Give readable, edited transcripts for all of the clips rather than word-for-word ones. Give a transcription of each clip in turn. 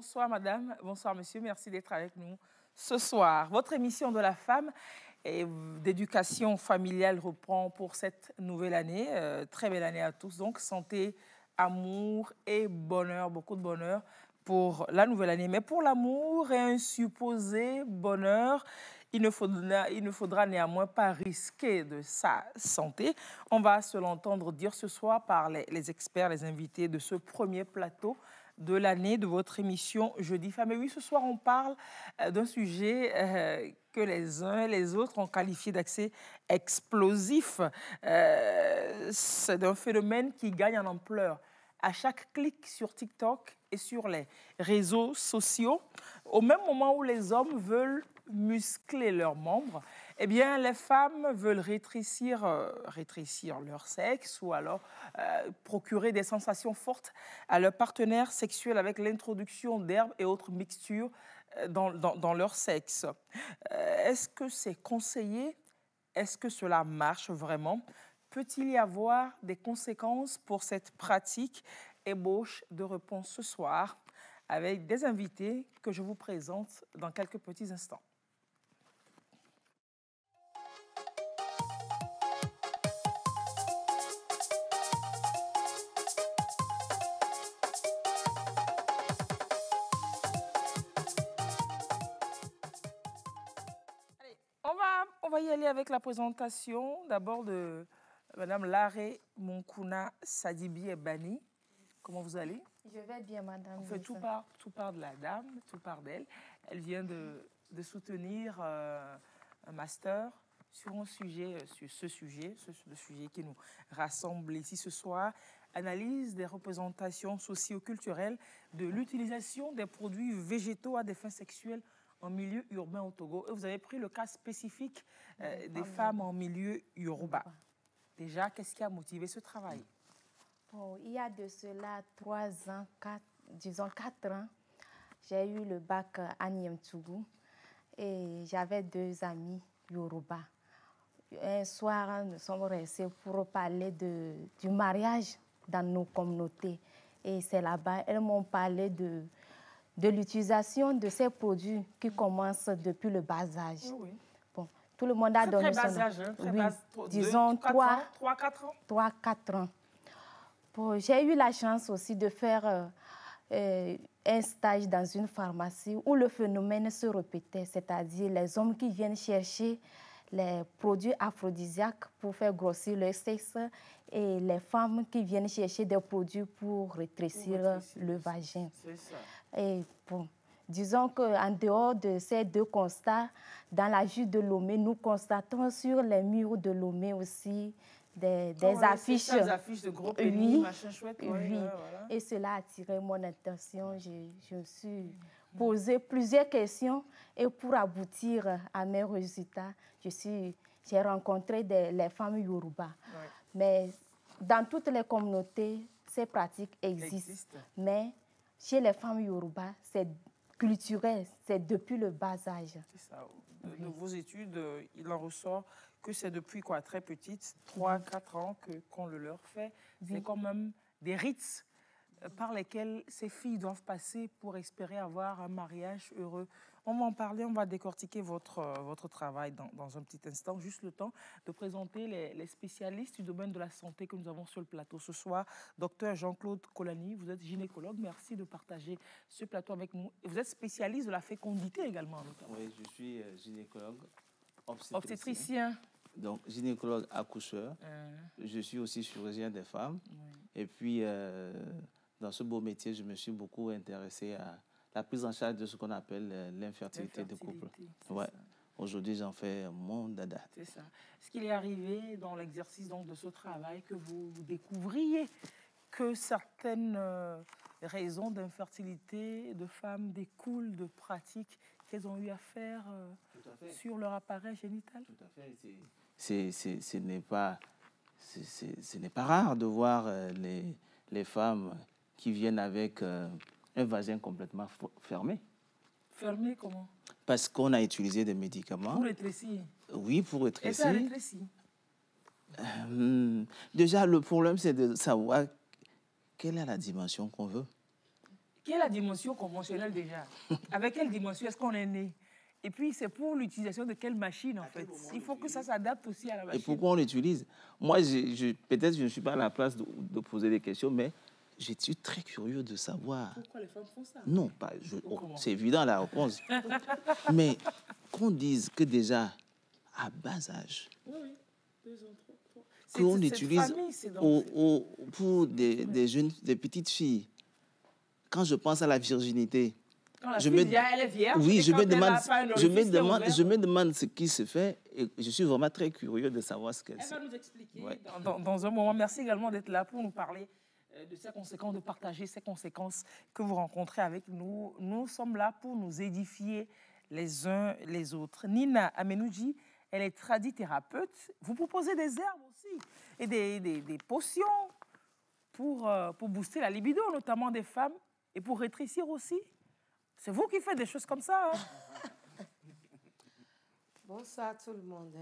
Bonsoir madame, bonsoir monsieur, merci d'être avec nous ce soir. Votre émission de la femme et d'éducation familiale reprend pour cette nouvelle année. Très belle année à tous, donc santé, amour et bonheur, beaucoup de bonheur pour la nouvelle année. Mais pour l'amour et un supposé bonheur, il ne faudra néanmoins pas risquer de sa santé. On va se l'entendre dire ce soir par les experts, les invités de ce premier plateau de l'année de votre émission Jeudi Femmes. Et oui, ce soir, on parle d'un sujet que les uns et les autres ont qualifié d'accès explosif. C'est un phénomène qui gagne en ampleur. À chaque clic sur TikTok et sur les réseaux sociaux, au même moment où les hommes veulent muscler leurs membres, eh bien, les femmes veulent rétrécir leur sexe ou alors procurer des sensations fortes à leur partenaire sexuel avec l'introduction d'herbes et autres mixtures dans leur sexe. Est-ce que c'est conseillé? Est-ce que cela marche vraiment? Peut-il y avoir des conséquences pour cette pratique? Ébauche de réponse ce soir avec des invités que je vous présente dans quelques petits instants. Allez, on va y aller avec la présentation d'abord de Madame Laré Monkuna Sadibi Ebani. Comment vous allez? Je vais bien, madame. On fait tout part de la dame, tout part d'elle. Elle vient de soutenir un master sur un sujet, le sujet qui nous rassemble ici ce soir, analyse des représentations socio-culturelles de l'utilisation des produits végétaux à des fins sexuelles en milieu urbain au Togo. Et vous avez pris le cas spécifique des femmes en milieu urbain. Déjà, qu'est-ce qui a motivé ce travail? Bon, il y a de cela 3 ans, 4 ans, j'ai eu le bac à Niamtougou et j'avais 2 amis Yoruba. Un soir, nous sommes restés pour parler du mariage dans nos communautés. Et c'est là-bas, elles m'ont parlé de l'utilisation de ces produits qui commencent depuis le bas âge. Oui. Bon, tout le monde a donné très bas âge, hein, oui, disons 3-4 ans. 3-4 ans. Bon, j'ai eu la chance aussi de faire un stage dans une pharmacie où le phénomène se répétait, c'est-à-dire les hommes qui viennent chercher les produits aphrodisiaques pour faire grossir leur sexe et les femmes qui viennent chercher des produits pour rétrécir le vagin. C'est ça. Et bon, disons qu'en dehors de ces 2 constats, dans la ville de Lomé, nous constatons sur les murs de Lomé aussi des affiches. Des affiches de gros pénis, machin chouette. Oui. Voilà. Et cela a attiré mon attention. Je me suis posé plusieurs questions et pour aboutir à mes résultats, j'ai rencontré les femmes Yoruba. Ouais. Mais dans toutes les communautés, ces pratiques existent. Mais chez les femmes Yoruba, c'est culturel, c'est depuis le bas âge. C'est ça. De vos études, il en ressort que c'est depuis très petite, 3-4 ans qu'on le leur fait. C'est quand même des rites par lesquels ces filles doivent passer pour espérer avoir un mariage heureux. On va en parler, on va décortiquer votre travail dans un petit instant. Juste le temps de présenter les spécialistes du domaine de la santé que nous avons sur le plateau ce soir. Docteur Jean-Claude Kolani, vous êtes gynécologue. Merci de partager ce plateau avec nous. Vous êtes spécialiste de la fécondité également, notamment. Oui, je suis gynécologue obstétricien. Donc, gynécologue accoucheur. Je suis aussi chirurgien des femmes. Et puis, dans ce beau métier, je me suis beaucoup intéressé à la prise en charge de ce qu'on appelle l'infertilité de couple. Ouais. Aujourd'hui, j'en fais mon dada. C'est ça. Est-ce qu'il est arrivé dans l'exercice de ce travail que vous découvriez que certaines raisons d'infertilité de femmes découlent de pratiques qu'elles ont eu à faire sur leur appareil génital? Tout à fait. Ce n'est pas rare de voir les femmes qui viennent avec un vagin complètement fermé. Fermé comment? Parce qu'on a utilisé des médicaments. Pour rétrécir? Oui, pour rétrécir. Et ça rétrécit? Déjà, le problème, c'est de savoir quelle est la dimension qu'on veut. Quelle est la dimension conventionnelle déjà? Avec quelle dimension est-ce qu'on est né? Et puis, c'est pour l'utilisation de quelle machine, en fait? Il faut que ça s'adapte aussi à la machine. Et pourquoi on l'utilise? Moi, peut-être je ne suis pas à la place de poser des questions, mais je suis très curieux de savoir. Pourquoi les femmes font ça? Non, c'est évident la réponse. Mais qu'on dise que déjà, à bas âge, Oui, 2 ans, 3. Qu'on utilise pour des jeunes, des petites filles. Quand je pense à la virginité, quand la fille elle est vierge, oui, je me demande ce qui se fait et je suis vraiment très curieux de savoir ce qu'elle sait. Elle va nous expliquer dans un moment. Merci également d'être là pour nous parler de ces conséquences, de partager ces conséquences que vous rencontrez avec nous. Nous sommes là pour nous édifier les uns les autres. Nina Amenouji, elle est tradithérapeute. Vous proposez des herbes aussi et des potions pour booster la libido, notamment des femmes, et pour rétrécir aussi. C'est vous qui faites des choses comme ça. Hein? Bonsoir tout le monde.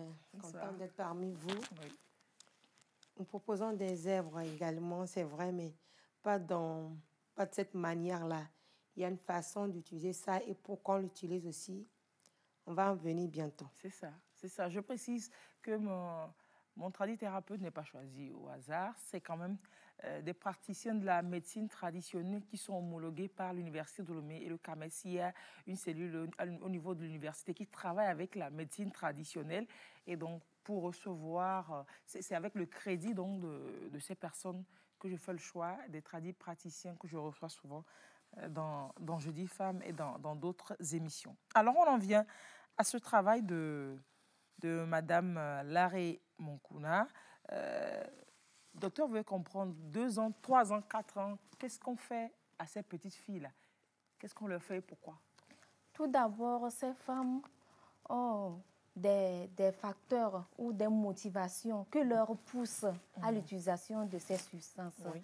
Content d'être parmi vous. Oui. Nous proposons des herbes également, c'est vrai, mais pas de cette manière-là. Il y a une façon d'utiliser ça et pour qu'on l'utilise aussi, on va en venir bientôt. C'est ça. Je précise que mon tradithérapeute n'est pas choisi au hasard. C'est quand même des praticiens de la médecine traditionnelle qui sont homologués par l'Université de Lomé et le CAMES. Il y a une cellule au niveau de l'université qui travaille avec la médecine traditionnelle. Et donc, pour recevoir, c'est avec le crédit donc, de ces personnes que je fais le choix, des praticiens que je reçois souvent dans Jeudi Femmes et dans d'autres émissions. Alors, on en vient à ce travail de Madame Laré Monkouna. Docteur veut comprendre 2 ans, 3 ans, 4 ans, qu'est-ce qu'on fait à ces petites filles-là? Qu'est-ce qu'on leur fait et pourquoi? Tout d'abord, ces femmes ont des facteurs ou des motivations que leur poussent à l'utilisation de ces substances. Oui.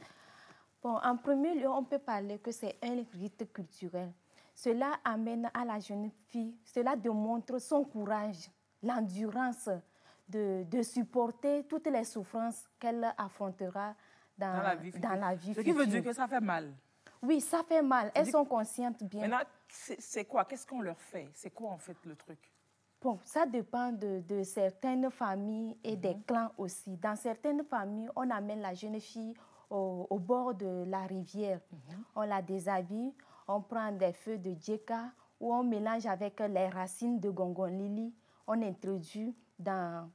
Bon, en premier lieu, on peut parler que c'est un rite culturel. Cela amène à la jeune fille, cela démontre son courage, l'endurance de supporter toutes les souffrances qu'elle affrontera dans la vie future. Ce qui veut dire que ça fait mal. Oui, ça fait mal. Elles sont conscientes bien. Maintenant, c'est quoi? Qu'est-ce qu'on leur fait? C'est quoi en fait le truc? Bon, ça dépend de certaines familles et des clans aussi. Dans certaines familles, on amène la jeune fille au bord de la rivière. On la déshabille, on prend des feuilles de djeka ou on mélange avec les racines de gongon-lili. On introduit dans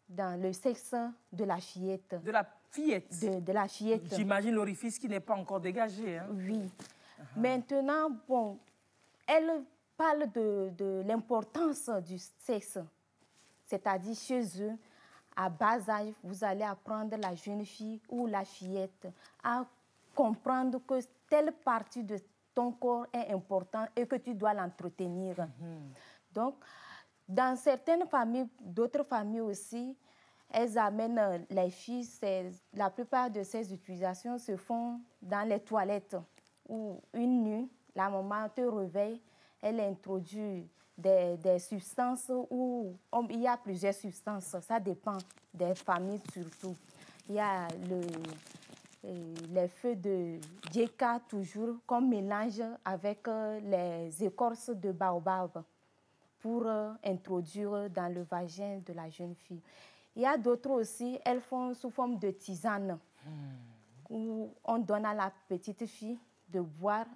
le sexe de la fillette. De la fillette? De la fillette. J'imagine l'orifice qui n'est pas encore dégagé. Hein? Oui. Maintenant, bon, elle parle de l'importance du sexe. C'est-à-dire chez eux, à bas âge, vous allez apprendre la jeune fille ou la fillette à comprendre que telle partie de ton corps est importante et que tu dois l'entretenir. Donc, dans certaines familles, d'autres familles aussi, elles amènent les filles. La plupart de ces utilisations se font dans les toilettes où une nuit, la maman te réveille, elle introduit des substances où il y a plusieurs substances. Ça dépend des familles surtout. Il y a les feuilles de djeka toujours qu'on mélange avec les écorces de baobab pour introduire dans le vagin de la jeune fille. Il y a d'autres aussi, elles font sous forme de tisane où on donne à la petite fille de boire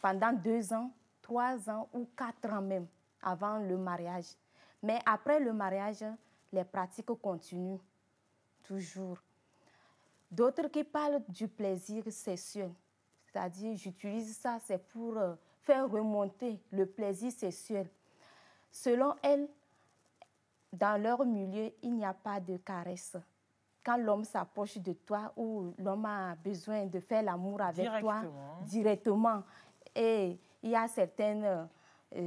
pendant 2 ans, 3 ans ou 4 ans même avant le mariage. Mais après le mariage, les pratiques continuent toujours. D'autres qui parlent du plaisir sexuel, c'est-à-dire j'utilise ça, c'est pour faire remonter le plaisir sexuel. Selon elles, dans leur milieu, il n'y a pas de caresse. Quand l'homme s'approche de toi ou l'homme a besoin de faire l'amour avec toi directement, et il y a certaines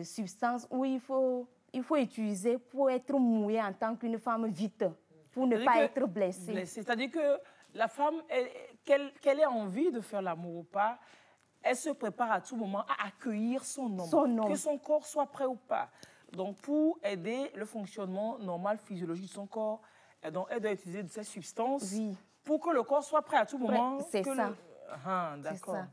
substances où il faut utiliser pour être mouillée en tant qu'une femme vite, pour ne pas être blessée. C'est-à-dire que la femme, qu'elle ait envie de faire l'amour ou pas, elle se prépare à tout moment à accueillir son homme, que son corps soit prêt ou pas. Donc, pour aider le fonctionnement normal, physiologique de son corps, donc, elle doit utiliser de ces substances pour que le corps soit prêt à tout moment. C'est ça. D'accord.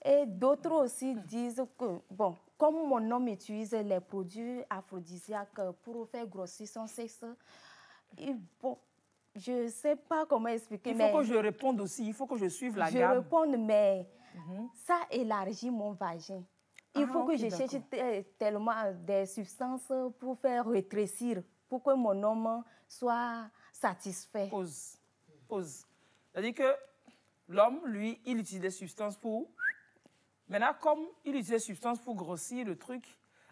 Et d'autres aussi disent que, bon, comme mon homme utilise les produits aphrodisiaques pour faire grossir son sexe, bon, je ne sais pas comment expliquer. Il faut que je réponde aussi, il faut que je suive la gamme. Je réponds, mais ça élargit mon vagin. Il faut que je cherche tellement des substances pour faire rétrécir, pour que mon homme soit satisfait. Pause. C'est-à-dire que l'homme, lui, il utilise des substances pour... Maintenant, comme il utilise des substances pour grossir le truc,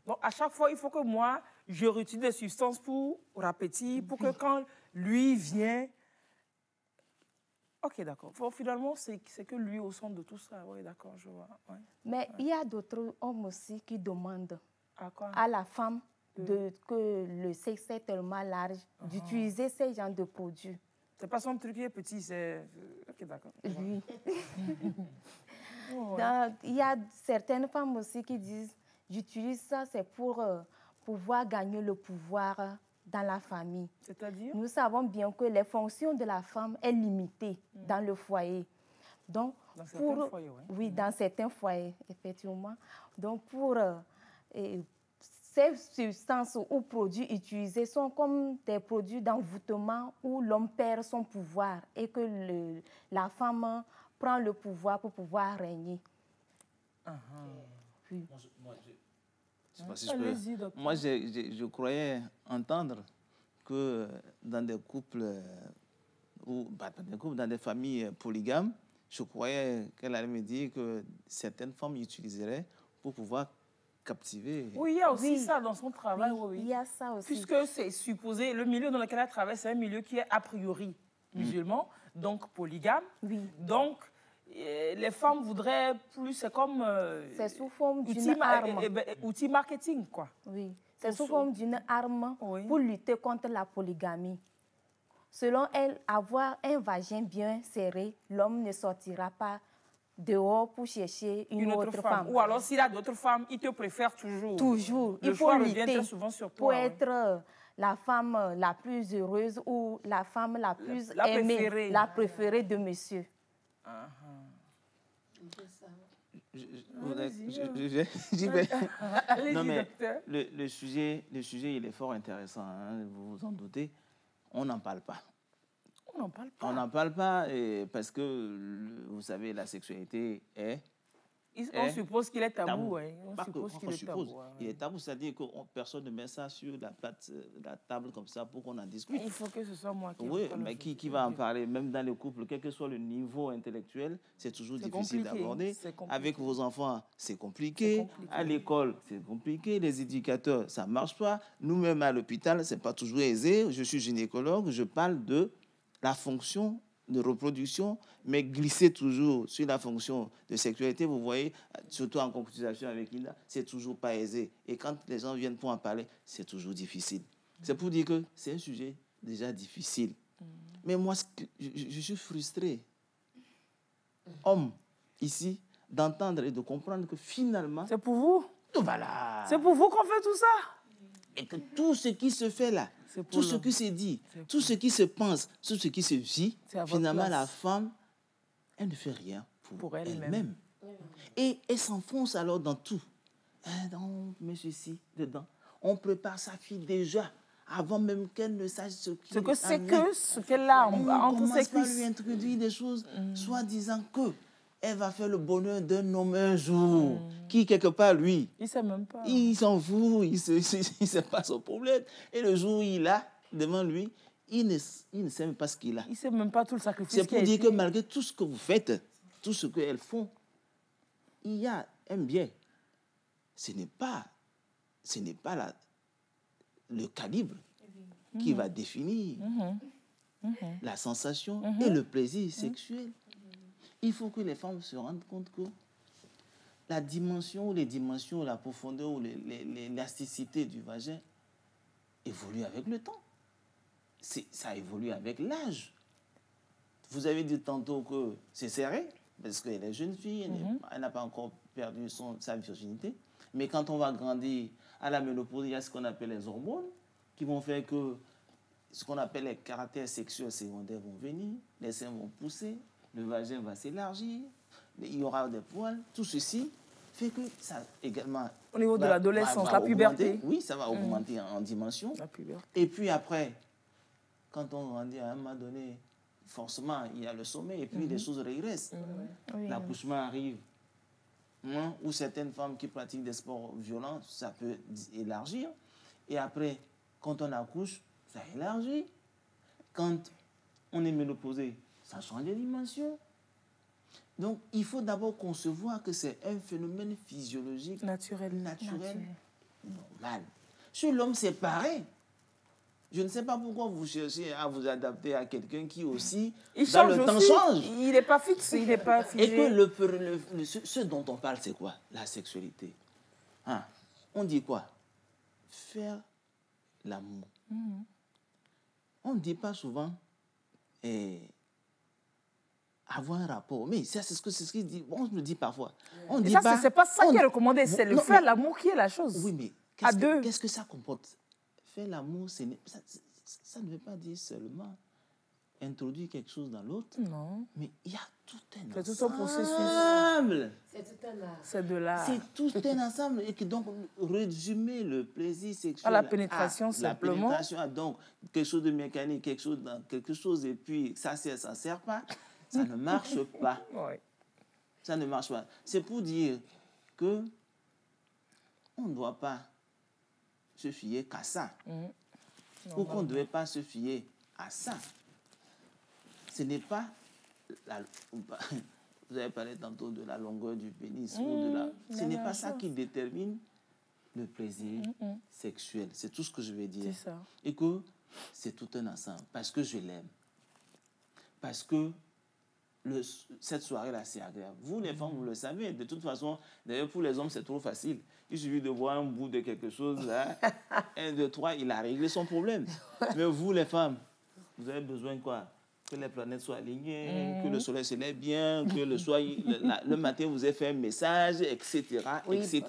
donc à chaque fois, il faut que moi, je réutilise des substances pour appétit, pour que quand lui vient... Ok, d'accord. Bon, finalement, c'est que lui au centre de tout ça. Oui, d'accord, je vois. Ouais. Mais il y a d'autres hommes aussi qui demandent quoi? À la femme que le sexe est tellement large, d'utiliser ces genres de produits. C'est pas son truc qui est petit, c'est... Ok, d'accord. Oui. Donc, il y a certaines femmes aussi qui disent, j'utilise ça, c'est pour pouvoir gagner le pouvoir dans la famille. C'est-à-dire? Nous savons bien que les fonctions de la femme sont limitées dans le foyer. Donc, dans certains foyers, oui. Oui, dans certains foyers, effectivement. Donc, pour ces substances ou produits utilisés sont comme des produits d'envoûtement où l'homme perd son pouvoir et que la femme prend le pouvoir pour pouvoir régner. Oui. Moi, je croyais entendre que dans des couples, dans des familles polygames, je croyais qu'elle allait me dire que certaines femmes utiliseraient pour pouvoir captiver. Oui, il y a aussi ça dans son travail. Oui, il y a ça aussi. Puisque c'est supposé, le milieu dans lequel elle travaille, c'est un milieu qui est a priori musulman, donc polygame. Oui. Donc, les femmes voudraient plus, c'est comme... c'est sous forme d'une arme. Outil marketing, quoi. Oui, c'est sous forme d'une arme pour lutter contre la polygamie. Selon elle, avoir un vagin bien serré, l'homme ne sortira pas dehors pour chercher une autre femme. Ou alors, s'il a d'autres femmes, il te préfère toujours. Toujours. Il faut lutter souvent sur toi, pour être la femme la plus heureuse ou la femme la plus aimée, la préférée de monsieur. Non, mais le sujet, il est fort intéressant, hein, vous vous en doutez. On n'en parle pas. On n'en parle pas. On n'en parle pas parce que, vous savez, la sexualité est... On suppose qu'il est tabou. Il est tabou, c'est-à-dire que personne ne met ça sur la table comme ça pour qu'on en discute. Il faut que ce soit moi qui en parle. Oui, mais qui va en parler? Même dans les couples, quel que soit le niveau intellectuel, c'est toujours difficile d'aborder. Avec vos enfants, c'est compliqué. À l'école, c'est compliqué. Les éducateurs, ça ne marche pas. Nous-mêmes, à l'hôpital, ce n'est pas toujours aisé. Je suis gynécologue, je parle de la fonction de reproduction, mais glisser toujours sur la fonction de sexualité, vous voyez, surtout en concrétisation avec Linda, c'est toujours pas aisé. Et quand les gens viennent pour en parler, c'est toujours difficile. C'est pour dire que c'est un sujet déjà difficile. Mais moi, je suis frustré, homme, ici, d'entendre et de comprendre que finalement... C'est pour vous? Voilà. C'est pour vous qu'on fait tout ça? Et que tout ce qui se fait là, tout ce qui se dit, tout ce qui se pense, tout ce qui se vit, finalement, la femme, elle ne fait rien pour elle-même. Et elle s'enfonce alors dans tout. On met ceci dedans. On prépare sa fille déjà, avant même qu'elle ne sache ce qu'elle a entre ses cuisses. On commence par lui introduire des choses, soit disant que elle va faire le bonheur d'un homme un jour, qui, quelque part, lui, il ne sait même pas. Il s'en fout, il ne sait pas son problème. Et le jour où il a devant lui, il ne sait même pas ce qu'il a. Il ne sait même pas tout le sacrifice. C'est pour dire que malgré tout ce que vous faites, tout ce qu'elles font, il y a un biais. Ce n'est pas le calibre qui va définir la sensation et le plaisir sexuel. Il faut que les femmes se rendent compte que la dimension, les dimensions, la profondeur ou l'élasticité du vagin évolue avec le temps. Ça évolue avec l'âge. Vous avez dit tantôt que c'est serré, parce qu'elle est jeune fille, elle n'a pas encore perdu sa virginité. Mais quand on va grandir à la ménopause, il y a ce qu'on appelle les hormones qui vont faire que ce qu'on appelle les caractères sexuels secondaires vont venir, les seins vont pousser, le vagin va s'élargir, il y aura des poils. Tout ceci fait que ça également... Au niveau de l'adolescence, la puberté. Oui, ça va augmenter en dimension. La puberté. Et puis après, quand on grandit à un moment donné, forcément, il y a le sommeil et puis les choses régressent. L'accouchement arrive. Ou certaines femmes qui pratiquent des sports violents, ça peut élargir. Et après, quand on accouche, ça élargit. Quand on est ménopausé, ça change de dimension. Donc, il faut d'abord concevoir que c'est un phénomène physiologique naturel, normal. Chez l'homme, c'est pareil. Je ne sais pas pourquoi vous cherchez à vous adapter à quelqu'un qui aussi, dans le temps, change. Il n'est pas fixe, il n'est pas figé. Et que ce dont on parle, c'est quoi? La sexualité. Hein? On dit quoi? Faire l'amour. On ne dit pas souvent avoir un rapport. Mais c'est ce qu'il dit. On le dit parfois. On dit ça, c'est pas ça qui est recommandé, c'est le faire l'amour qui est la chose. Oui, mais qu'est-ce que ça comporte? Faire l'amour, ça ne veut pas dire seulement introduire quelque chose dans l'autre. Non. Mais il y a tout un ensemble. C'est tout un processus. C'est tout un art. C'est de l'art. C'est tout un ensemble. Et que donc, résumer le plaisir sexuel à la pénétration, simplement. La pénétration, donc, quelque chose de mécanique, quelque chose, et puis ça ne sert pas. Ça ne marche pas. Oui. Ça ne marche pas. C'est pour dire que on ne doit pas se fier qu'à ça. Ou qu'on ne devait pas se fier à ça. Ce n'est pas... Vous avez parlé tantôt de la longueur du pénis. Ce n'est pas ça qui détermine le plaisir sexuel. C'est tout ce que je vais dire. C'est ça. Et que c'est tout un ensemble. Parce que je l'aime. Parce que cette soirée-là, c'est agréable. Vous, les femmes, vous le savez. De toute façon, d'ailleurs, pour les hommes, c'est trop facile. Il suffit de voir un bout de quelque chose, là, 1, 2, 3, il a réglé son problème. Mais vous, les femmes, vous avez besoin de quoi? Que les planètes soient alignées, que le soleil se lève bien, que le matin, vous ayez fait un message, etc., etc.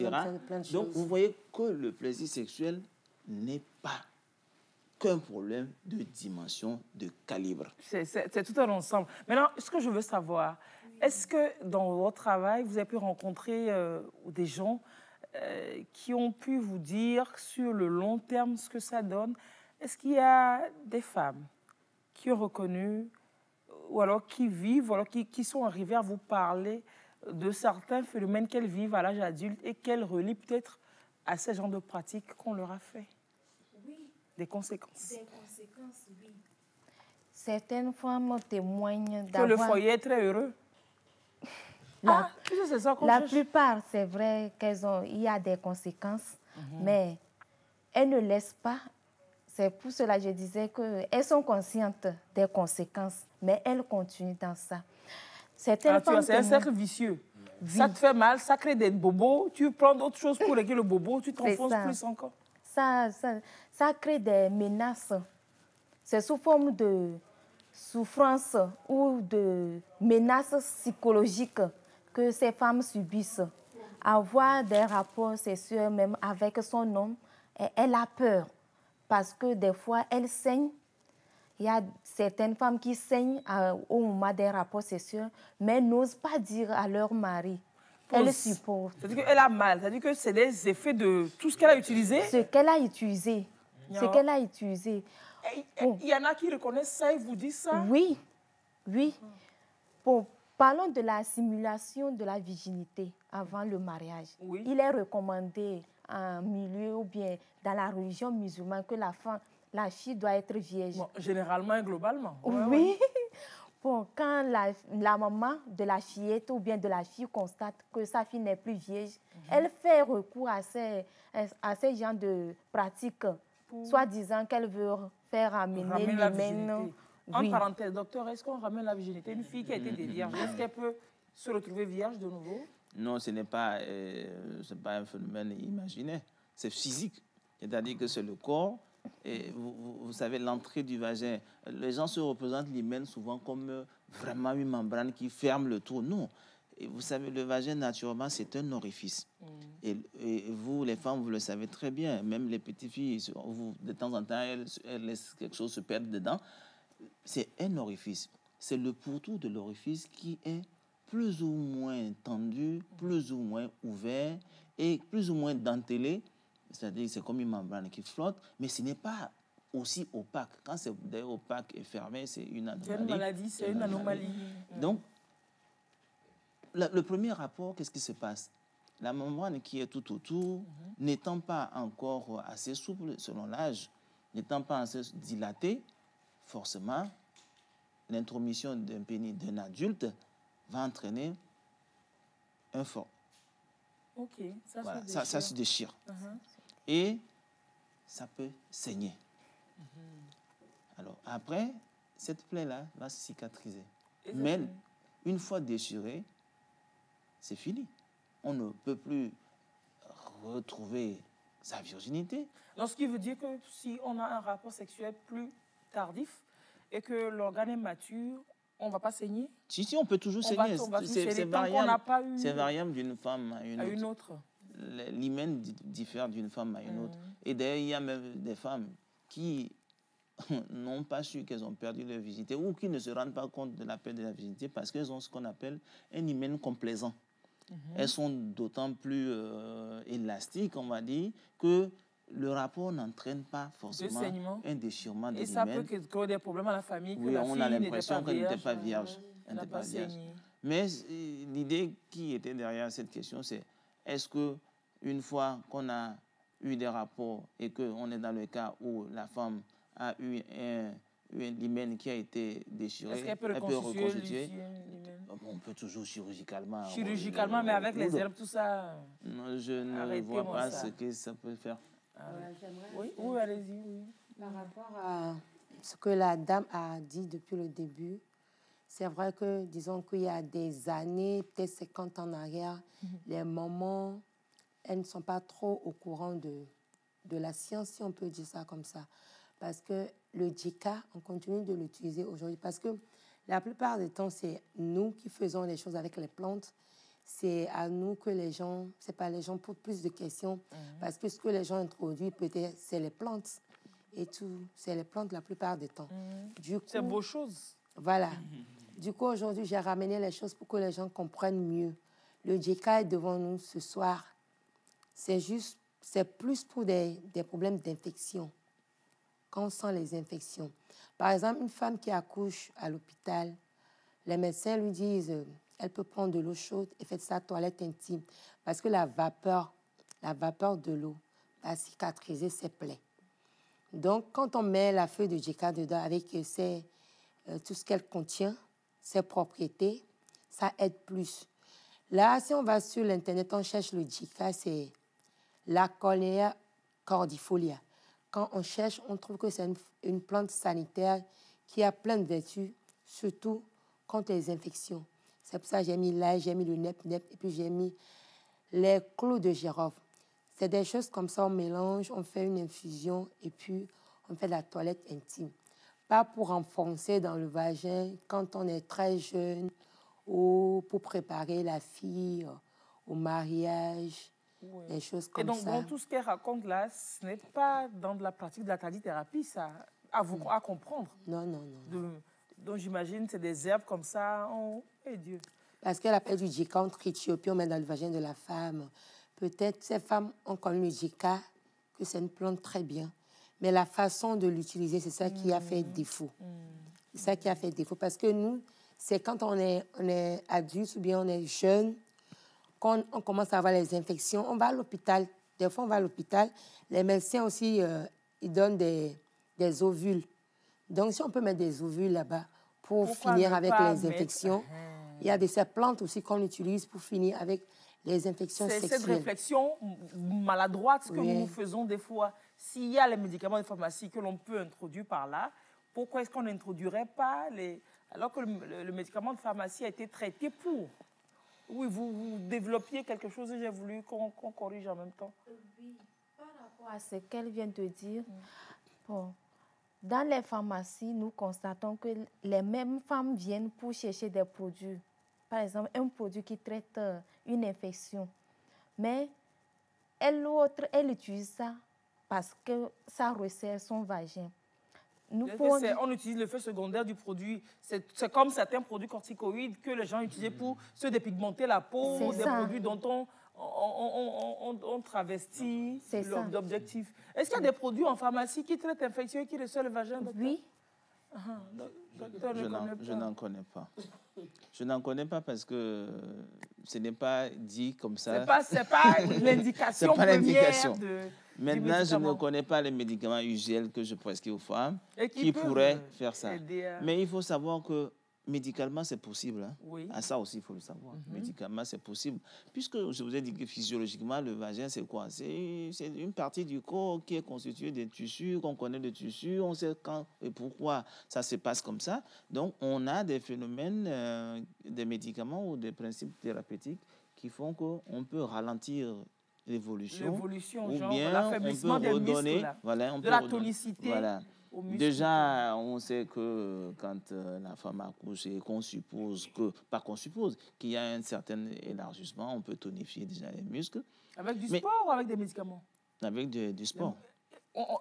Donc, vous voyez que le plaisir sexuel n'est pas qu'un problème de dimension, de calibre. C'est tout un ensemble. Maintenant, ce que je veux savoir, est-ce que dans votre travail, vous avez pu rencontrer des gens qui ont pu vous dire sur le long terme ce que ça donne? Est-ce qu'il y a des femmes qui ont reconnu, ou alors qui vivent, ou alors qui sont arrivées à vous parler de certains phénomènes qu'elles vivent à l'âge adulte et qu'elles relient peut-être à ces genres de pratiques qu'on leur a fait? Des conséquences. Des conséquences, oui. Certaines femmes témoignent d'avoir... Que le foyer est très heureux. La plupart, c'est vrai qu'il y a des conséquences, mais elles ne laissent pas. C'est pour cela que je disais qu'elles sont conscientes des conséquences, mais elles continuent dans ça. C'est un cercle vicieux. Oui. Ça te fait mal, ça crée des bobos, tu prends d'autres choses pour régler le bobo, tu t'enfonces plus encore. Ça crée des menaces. C'est sous forme de souffrance ou de menaces psychologiques que ces femmes subissent. Avoir des rapports sexuels même avec son homme, elle a peur parce que des fois, elle saigne. Il y a certaines femmes qui saignent au moment des rapports sexuels, mais n'osent pas dire à leur mari. Elle supporte. C'est-à-dire qu'elle a mal. C'est-à-dire que c'est des effets de tout ce qu'elle a utilisé. Ce qu'elle a utilisé. Ce qu'elle a utilisé. Il y en a qui reconnaissent ça et vous disent ça? Oui, oui. Bon, parlons de la simulation de la virginité avant le mariage. Oui. Il est recommandé en milieu ou bien dans la religion musulmane que la fille doit être vierge. Bon, généralement et globalement. Oui. Bon, quand la maman de la fillette ou bien de la fille constate que sa fille n'est plus vierge, elle fait recours à ces genres de pratiques, soit disant qu'elle veut faire amener l'hymen. En parenthèse, docteur, est-ce qu'on ramène la virginité? Une fille qui a été vierge, est-ce qu'elle peut se retrouver vierge de nouveau? Non, ce n'est pas un phénomène imaginaire, c'est physique. C'est-à-dire que c'est le corps. Et vous savez, l'entrée du vagin, les gens se représentent l'hymen souvent comme vraiment une membrane qui ferme le trou. Non. Et vous savez, le vagin, naturellement, c'est un orifice. Et vous, les femmes, vous le savez très bien. Même les petites filles, de temps en temps, elles laissent quelque chose se perdre dedans. C'est un orifice. C'est le pourtour de l'orifice qui est plus ou moins tendu, plus ou moins ouvert et plus ou moins dentelé. C'est-à-dire que c'est comme une membrane qui flotte, mais ce n'est pas aussi opaque. Quand c'est opaque et fermé, c'est une anomalie. C'est une maladie, c'est une anomalie. Donc, le premier rapport, qu'est-ce qui se passe? La membrane qui est tout autour, n'étant pas encore assez souple selon l'âge, n'étant pas assez dilatée, forcément, l'intromission d'un pénis d'un adulte va entraîner un fort. Ok, ça, voilà, se ça se déchire. Et ça peut saigner. Alors, après, cette plaie-là va se cicatriser. Mais une fois déchirée, c'est fini. On ne peut plus retrouver sa virginité. Donc, ce qui veut dire que si on a un rapport sexuel plus tardif et que l'organe est mature, on ne va pas saigner? Si, on peut toujours saigner. C'est variable d'une femme à une autre. L'hymen diffère d'une femme à une autre. Et d'ailleurs, il y a même des femmes qui n'ont pas su qu'elles ont perdu leur virginité ou qui ne se rendent pas compte de la perte de la virginité parce qu'elles ont ce qu'on appelle un hymen complaisant. Elles sont d'autant plus élastiques, on va dire, que le rapport n'entraîne pas forcément un déchirement de l'hymen. Et ça peut créer des problèmes à la famille, que la on a l'impression qu'elle n'était pas vierge. Vierge. Mais l'idée qui était derrière cette question, c'est est-ce qu'une fois qu'on a eu des rapports et qu'on est dans le cas où la femme a eu un hymen qui a été déchiré, est-ce qu'elle peut reconstituer? On peut toujours chirurgicalement. Chirurgicalement, mais avec les herbes, tout ça. Non, je ne vois pas ce que ça peut faire. Oui, allez-y. Oui. Par rapport à ce que la dame a dit depuis le début, c'est vrai que, disons qu'il y a des années, peut-être 50 ans en arrière, les mamans, elles ne sont pas trop au courant de la science, si on peut dire ça comme ça. Parce que le Djika, on continue de l'utiliser aujourd'hui. Parce que la plupart du temps, c'est nous qui faisons les choses avec les plantes. C'est à nous que les gens, c'est pas les gens posent plus de questions. Parce que ce que les gens introduisent, peut-être, c'est les plantes. Et tout, c'est les plantes la plupart du temps. C'est beau chose. Voilà. Du coup, aujourd'hui, j'ai ramené les choses pour que les gens comprennent mieux. Le Djika est devant nous ce soir. C'est plus pour des problèmes d'infection. Quand on sent les infections. Par exemple, une femme qui accouche à l'hôpital, les médecins lui disent elle peut prendre de l'eau chaude et faire sa toilette intime parce que la vapeur de l'eau va cicatriser ses plaies. Donc, quand on met la feuille de Djika dedans avec tout ce qu'elle contient, ses propriétés, ça aide plus. Là, si on va sur l'Internet, on cherche le Djika, c'est l'Acolea cordifolia. Quand on cherche, on trouve que c'est une plante sanitaire qui a plein de vertus, surtout contre les infections. C'est pour ça que j'ai mis l'ail, j'ai mis le nep-nep et puis j'ai mis les clous de girofle. C'est des choses comme ça, on mélange, on fait une infusion et puis on fait la toilette intime. Pas pour enfoncer dans le vagin quand on est très jeune ou pour préparer la fille au mariage. Oui. Des choses comme ça. Et donc, tout ce qu'elle raconte là, ce n'est pas dans de la pratique de la tradithérapie, ça, à comprendre. Non. Donc, j'imagine que c'est des herbes comme ça. Oh, et Dieu. Parce qu'elle appelle du Djika, on triture, puis on met dans le vagin de la femme. Peut-être ces femmes ont connu le Djika, que c'est une plante très bien. Mais la façon de l'utiliser, c'est ça qui a fait défaut. C'est ça qui a fait défaut. Parce que nous, c'est quand on est adulte ou bien on est jeune, quand on commence à avoir les infections, on va à l'hôpital. Des fois, on va à l'hôpital. Les médecins aussi, ils donnent des ovules. Donc, si on peut mettre des ovules là-bas pour finir avec les infections, il y a ces plantes aussi qu'on utilise pour finir avec les infections sexuelles. C'est cette réflexion maladroite que nous faisons des fois. S'il y a les médicaments de pharmacie que l'on peut introduire par là, pourquoi est-ce qu'on n'introduirait pas alors que le médicament de pharmacie a été traité pour? Oui, vous développiez quelque chose et j'ai voulu qu'on corrige en même temps. Oui, par rapport à ce qu'elle vient de dire, bon, dans les pharmacies, nous constatons que les mêmes femmes viennent pour chercher des produits. Par exemple, un produit qui traite une infection. Mais elle utilise ça parce que ça resserre son vagin. On utilise l'effet secondaire du produit. C'est comme certains produits corticoïdes que les gens utilisaient pour se dépigmenter la peau, des produits dont on travestit l'objectif. Est-ce qu'il y a des produits en pharmacie qui traitent l'infection et qui ressortent le vagin, docteur? Oui. Je n'en connais pas. Je n'en connais pas parce que ce n'est pas dit comme ça. C'est pas l'indication première Maintenant, je ne connais pas les médicaments usuels que je prescris aux femmes qui pourraient faire ça. Mais il faut savoir que médicalement, c'est possible. Hein? Oui. Ah, ça aussi, il faut le savoir. Médicalement, c'est possible. Puisque je vous ai dit que physiologiquement, le vagin, c'est quoi? C'est une partie du corps qui est constituée des tissus, qu'on connaît des tissus, on sait quand et pourquoi ça se passe comme ça. Donc, on a des phénomènes, des médicaments ou des principes thérapeutiques qui font qu'on peut ralentir l'évolution ou genre bien l'affaiblissement on peut redonner, muscles, voilà, de la tonicité. Voilà. Déjà, on sait que quand la femme accouche et qu'on suppose que, pas qu'on suppose, qu'il y a un certain élargissement, on peut tonifier déjà les muscles. Avec du sport ou avec des médicaments? Avec du sport.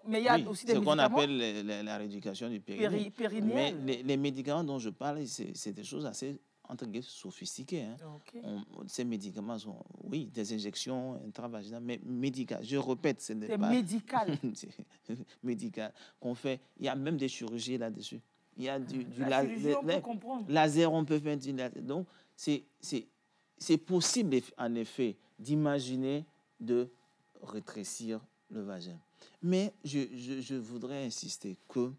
Mais il y a aussi des médicaments. C'est ce qu'on appelle la rééducation du périnée. Mais les médicaments dont je parle, c'est des choses assez entre guillemets sophistiquées. Hein. Okay. Ces médicaments sont, oui, des injections intravaginales, mais médicales. Je répète, ce n'est pas... médical. C'est médical qu'on fait. Il y a même des chirurgies là-dessus. Il y a du laser, on peut faire du laser. Donc, c'est possible, en effet, d'imaginer de rétrécir le vagin. Mais je voudrais insister que,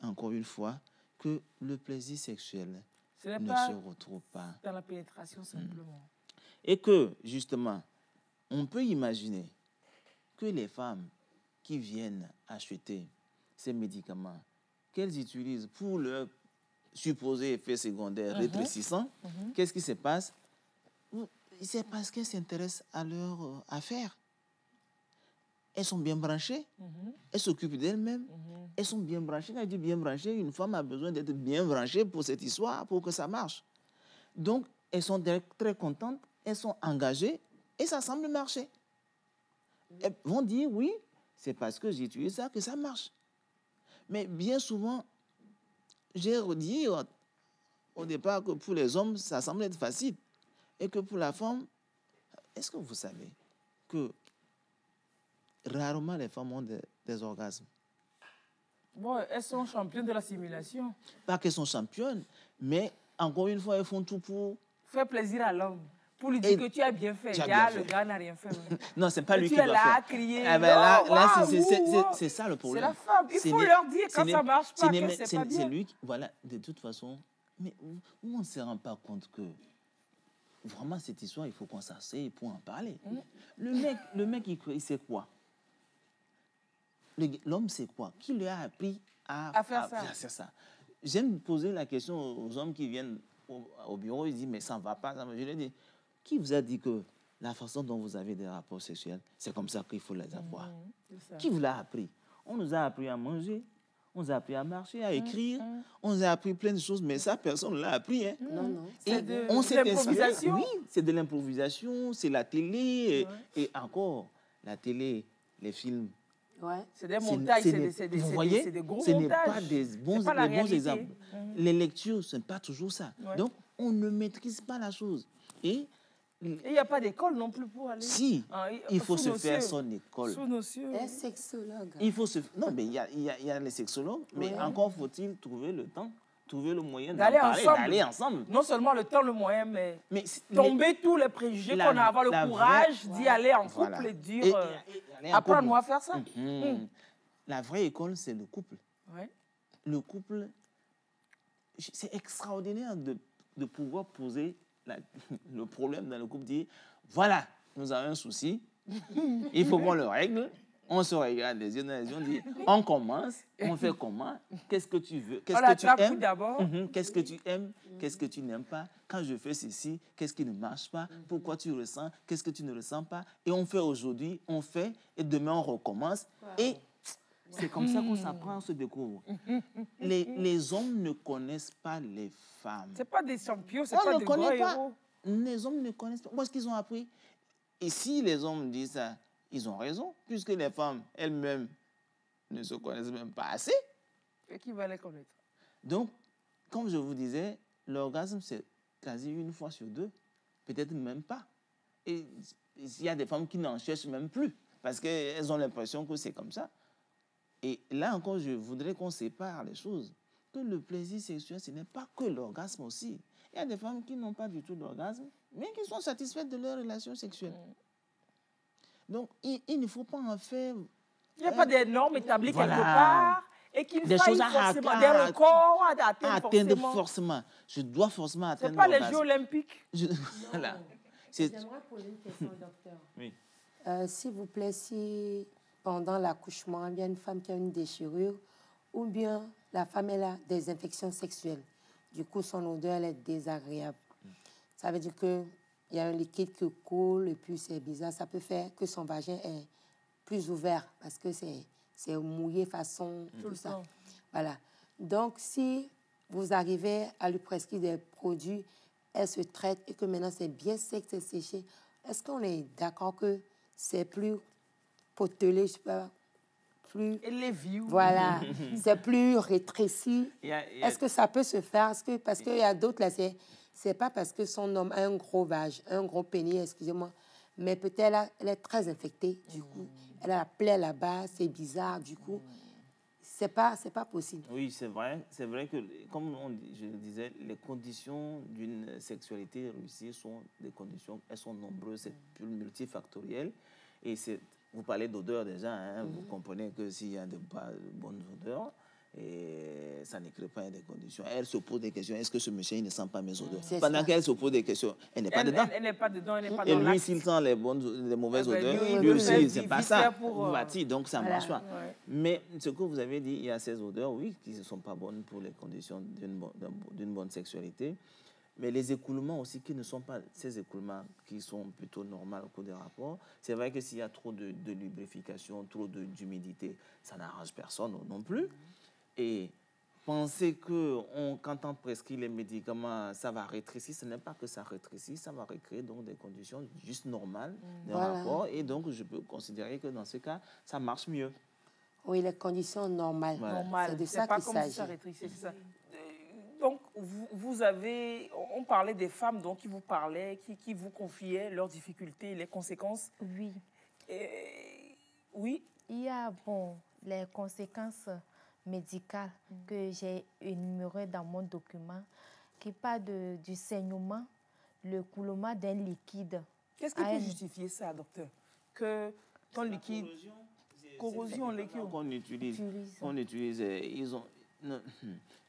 encore une fois, que le plaisir sexuel ne se retrouve pas dans la pénétration simplement. Et que, justement, on peut imaginer que les femmes qui viennent acheter ces médicaments, qu'elles utilisent pour leur supposé effet secondaire rétrécissant, qu'est-ce qui se passe? C'est parce qu'elles s'intéressent à leur affaire. Elles sont bien branchées, elles s'occupent d'elles-mêmes, elles sont bien branchées. Quand je dis bien branchées, une femme a besoin d'être bien branchée pour cette histoire, pour que ça marche. Donc, elles sont très contentes, elles sont engagées et ça semble marcher. Elles vont dire oui, c'est parce que j'utilise ça que ça marche. Mais bien souvent, j'ai dit au départ que pour les hommes, ça semble être facile. Et que pour la femme, est-ce que vous savez que rarement les femmes ont des orgasmes? Bon, elles sont championnes de la simulation. Pas qu'elles sont championnes, mais encore une fois, elles font tout pour... faire plaisir à l'homme. Pour lui dire que tu as bien fait. Le gars n'a rien fait. Non, c'est pas lui qui doit faire. Tu es là à crier. Ah ben là, c'est ça le problème. C'est la femme. Il faut leur dire quand ça ne marche pas que c'est pas bien. C'est lui qui... Voilà, de toute façon. Mais on ne se rend pas compte que vraiment cette histoire, il faut qu'on s'asseye pour en parler. Le mec, il sait quoi? L'homme, c'est quoi? Qui lui a appris à faire ça? J'aime poser la question aux hommes qui viennent au bureau, ils disent, mais ça ne va pas. Je leur dis, qui vous a dit que la façon dont vous avez des rapports sexuels, c'est comme ça qu'il faut les avoir? Qui vous l'a appris? On nous a appris à manger, on nous a appris à marcher, à écrire, on nous a appris plein de choses, mais ça, personne ne l'a appris. Hein. Non. C'est de l'improvisation. Oui, c'est de l'improvisation, c'est la télé, et encore, la télé, les films. Ouais. C'est des montages, c'est des gros montages. Ce n'est pas des bons exemples. Les lectures, ce n'est pas toujours ça. Ouais. Donc, on ne maîtrise pas la chose. Et il n'y a pas d'école non plus pour aller. Si, il faut se faire son école. Sous nos cieux. Un sexologue. Non, mais il y a les sexologues, mais encore faut-il trouver le temps, trouver le moyen d'aller ensemble. Non seulement le temps, le moyen, mais tomber tous les préjugés qu'on a, avoir le courage d'y aller en couple et dire apprends-moi à faire ça. La vraie école, c'est le couple. Ouais. Le couple, c'est extraordinaire de pouvoir poser le problème dans le couple, dire voilà, nous avons un souci, il faut qu'on le règle. On se regarde les yeux dans les yeux, on dit on commence, on fait comment, qu'est-ce que tu veux, qu'est-ce que tu aimes d'abord, qu'est-ce que tu aimes, qu'est-ce que tu n'aimes pas, quand je fais ceci, qu'est-ce qui ne marche pas, pourquoi tu ressens, qu'est-ce que tu ne ressens pas, et on fait aujourd'hui, on fait, et demain on recommence, et c'est comme ça qu'on s'apprend, on se découvre. Les hommes ne connaissent pas les femmes. C'est pas des champions, c'est pas des grands héros. Les hommes ne connaissent pas. Où est-ce qu'ils ont appris? Et si les hommes disent ça, ils ont raison, puisque les femmes elles-mêmes ne se connaissent même pas assez. Et qui va les connaître? Donc, comme je vous disais, l'orgasme, c'est quasi une fois sur deux, peut-être même pas. Et il y a des femmes qui n'en cherchent même plus, parce qu'elles ont l'impression que c'est comme ça. Et là encore, je voudrais qu'on sépare les choses, que le plaisir sexuel, ce n'est pas que l'orgasme aussi. Il y a des femmes qui n'ont pas du tout d'orgasme, mais qui sont satisfaites de leur relation sexuelle. Donc, il ne faut pas en faire... Il n'y a pas des normes établies quelque part et qu'il faille forcément des records à atteindre forcément. Je dois forcément atteindre. Ce n'est pas les Jeux olympiques. Voilà. J'aimerais poser une question, docteur. Oui. S'il vous plaît, si pendant l'accouchement, il y a une femme qui a une déchirure ou bien la femme elle a des infections sexuelles, du coup son odeur elle est désagréable. Ça veut dire qu'il y a un liquide qui coule et puis c'est bizarre. Ça peut faire que son vagin est plus ouvert parce que c'est mouillé façon tout ça. Voilà. Donc, si vous arrivez à lui prescrire des produits, elle se traite et que maintenant c'est bien sec, c'est séché, est-ce qu'on est d'accord que c'est plus potelé, je sais pas, plus... Et les vieux. Voilà. C'est plus rétréci. Est-ce que ça peut se faire? Parce qu'il y a d'autres, là, c'est pas parce que son homme a un gros un gros pénis, excusez-moi, mais peut-être elle est très infectée, du coup. Elle a la plaie là-bas, c'est bizarre, du coup. C'est pas possible. Oui, c'est vrai. C'est vrai que, comme je le disais, les conditions d'une sexualité réussie sont des conditions, elles sont nombreuses, c'est plus multifactoriel. Et vous parlez d'odeur déjà, hein, vous comprenez que s'il y a de bonnes odeurs, et ça ne crée pas des conditions. Elle se pose des questions. Est-ce que ce monsieur il ne sent pas mes odeurs? Pendant qu'elle se pose des questions, elle n'est pas dedans. Elle n'est pas dedans, elle n'est pas et dans lui, s'il sent les mauvaises odeurs, lui aussi, c'est pas ça. Donc ça ne marche pas. Ouais. Mais ce que vous avez dit, il y a ces odeurs, oui, qui ne sont pas bonnes pour les conditions d'une bonne sexualité. Mais les écoulements aussi, qui ne sont pas ces écoulements qui sont plutôt normaux au cours des rapports, c'est vrai que s'il y a trop de lubrification, trop d'humidité, ça n'arrange personne non plus. Et penser que quand on prescrit les médicaments, ça va rétrécir, ce n'est pas que ça rétrécit, ça va recréer donc des conditions juste normales de rapport. Et donc, je peux considérer que dans ce cas, ça marche mieux. Oui, les conditions normales. Normales. C'est de ça qu'il s'agit. Si ça rétrécit, c'est ça. Donc, on parlait des femmes donc, qui vous parlaient, qui vous confiaient leurs difficultés, les conséquences. Oui. Oui. Il y a, les conséquences médicales que j'ai énumérées dans mon document, qui parlent du saignement, le coulement d'un liquide. Qu'est-ce qui peut justifier ça, docteur? Que ton liquide... Corrosion liquide qu'on utilise, ils ont...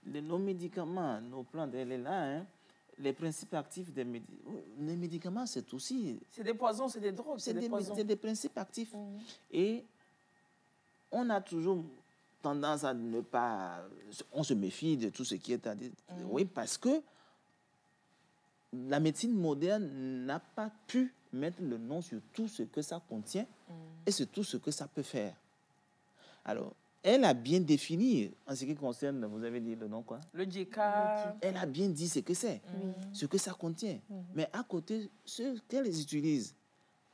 Nos médicaments, nos plantes, elle est là, hein. Les principes actifs des médicaments, c'est aussi... C'est des poisons, c'est des drogues, c'est des principes actifs. Et on a toujours tendance à ne pas... On se méfie de tout ce qui est à dire. Oui, parce que la médecine moderne n'a pas pu mettre le nom sur tout ce que ça contient et sur tout ce que ça peut faire. Alors, elle a bien défini, en ce qui concerne, vous avez dit le nom quoi? Le DICA. Elle a bien dit ce que c'est, ce que ça contient. Mais à côté, ce qu'elle utilise,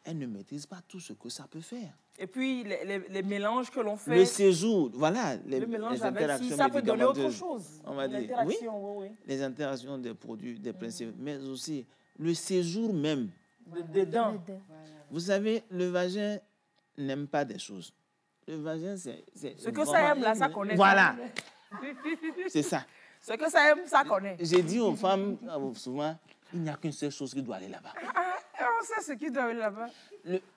elle ne maîtrise pas tout ce que ça peut faire. Et puis, les mélanges que l'on fait... Le séjour, voilà, les interactions ça peut donner autre chose. On va dire, oui, les interactions des produits, des principes, mais aussi le séjour même. Dedans. Vous savez, le vagin n'aime pas des choses. Le vagin, c'est ce que ça aime, là, ça connaît. Voilà. C'est ça. Ce que ça aime, ça connaît. J'ai dit aux femmes, souvent, il n'y a qu'une seule chose qui doit aller là-bas. On sait ce qui doit aller là-bas.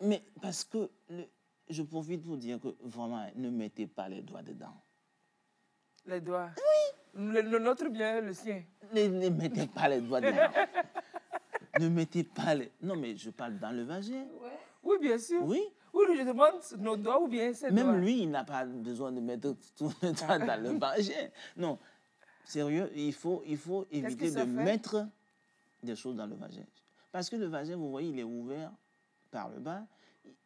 Mais parce que, je profite pour dire que, vraiment, ne mettez pas les doigts dedans. Les doigts? Oui. Le nôtre bien, le sien. Ne mettez pas les doigts dedans. Ne mettez pas les... Non, mais je parle dans le vagin. Ouais. Oui, bien sûr. Oui. Oui, je demande nos doigts ou bien ses doigts. Même lui, il n'a pas besoin de mettre tout le doigt dans le vagin. Non, sérieux, il faut éviter de mettre des choses dans le vagin. Parce que le vagin, vous voyez, il est ouvert par le bas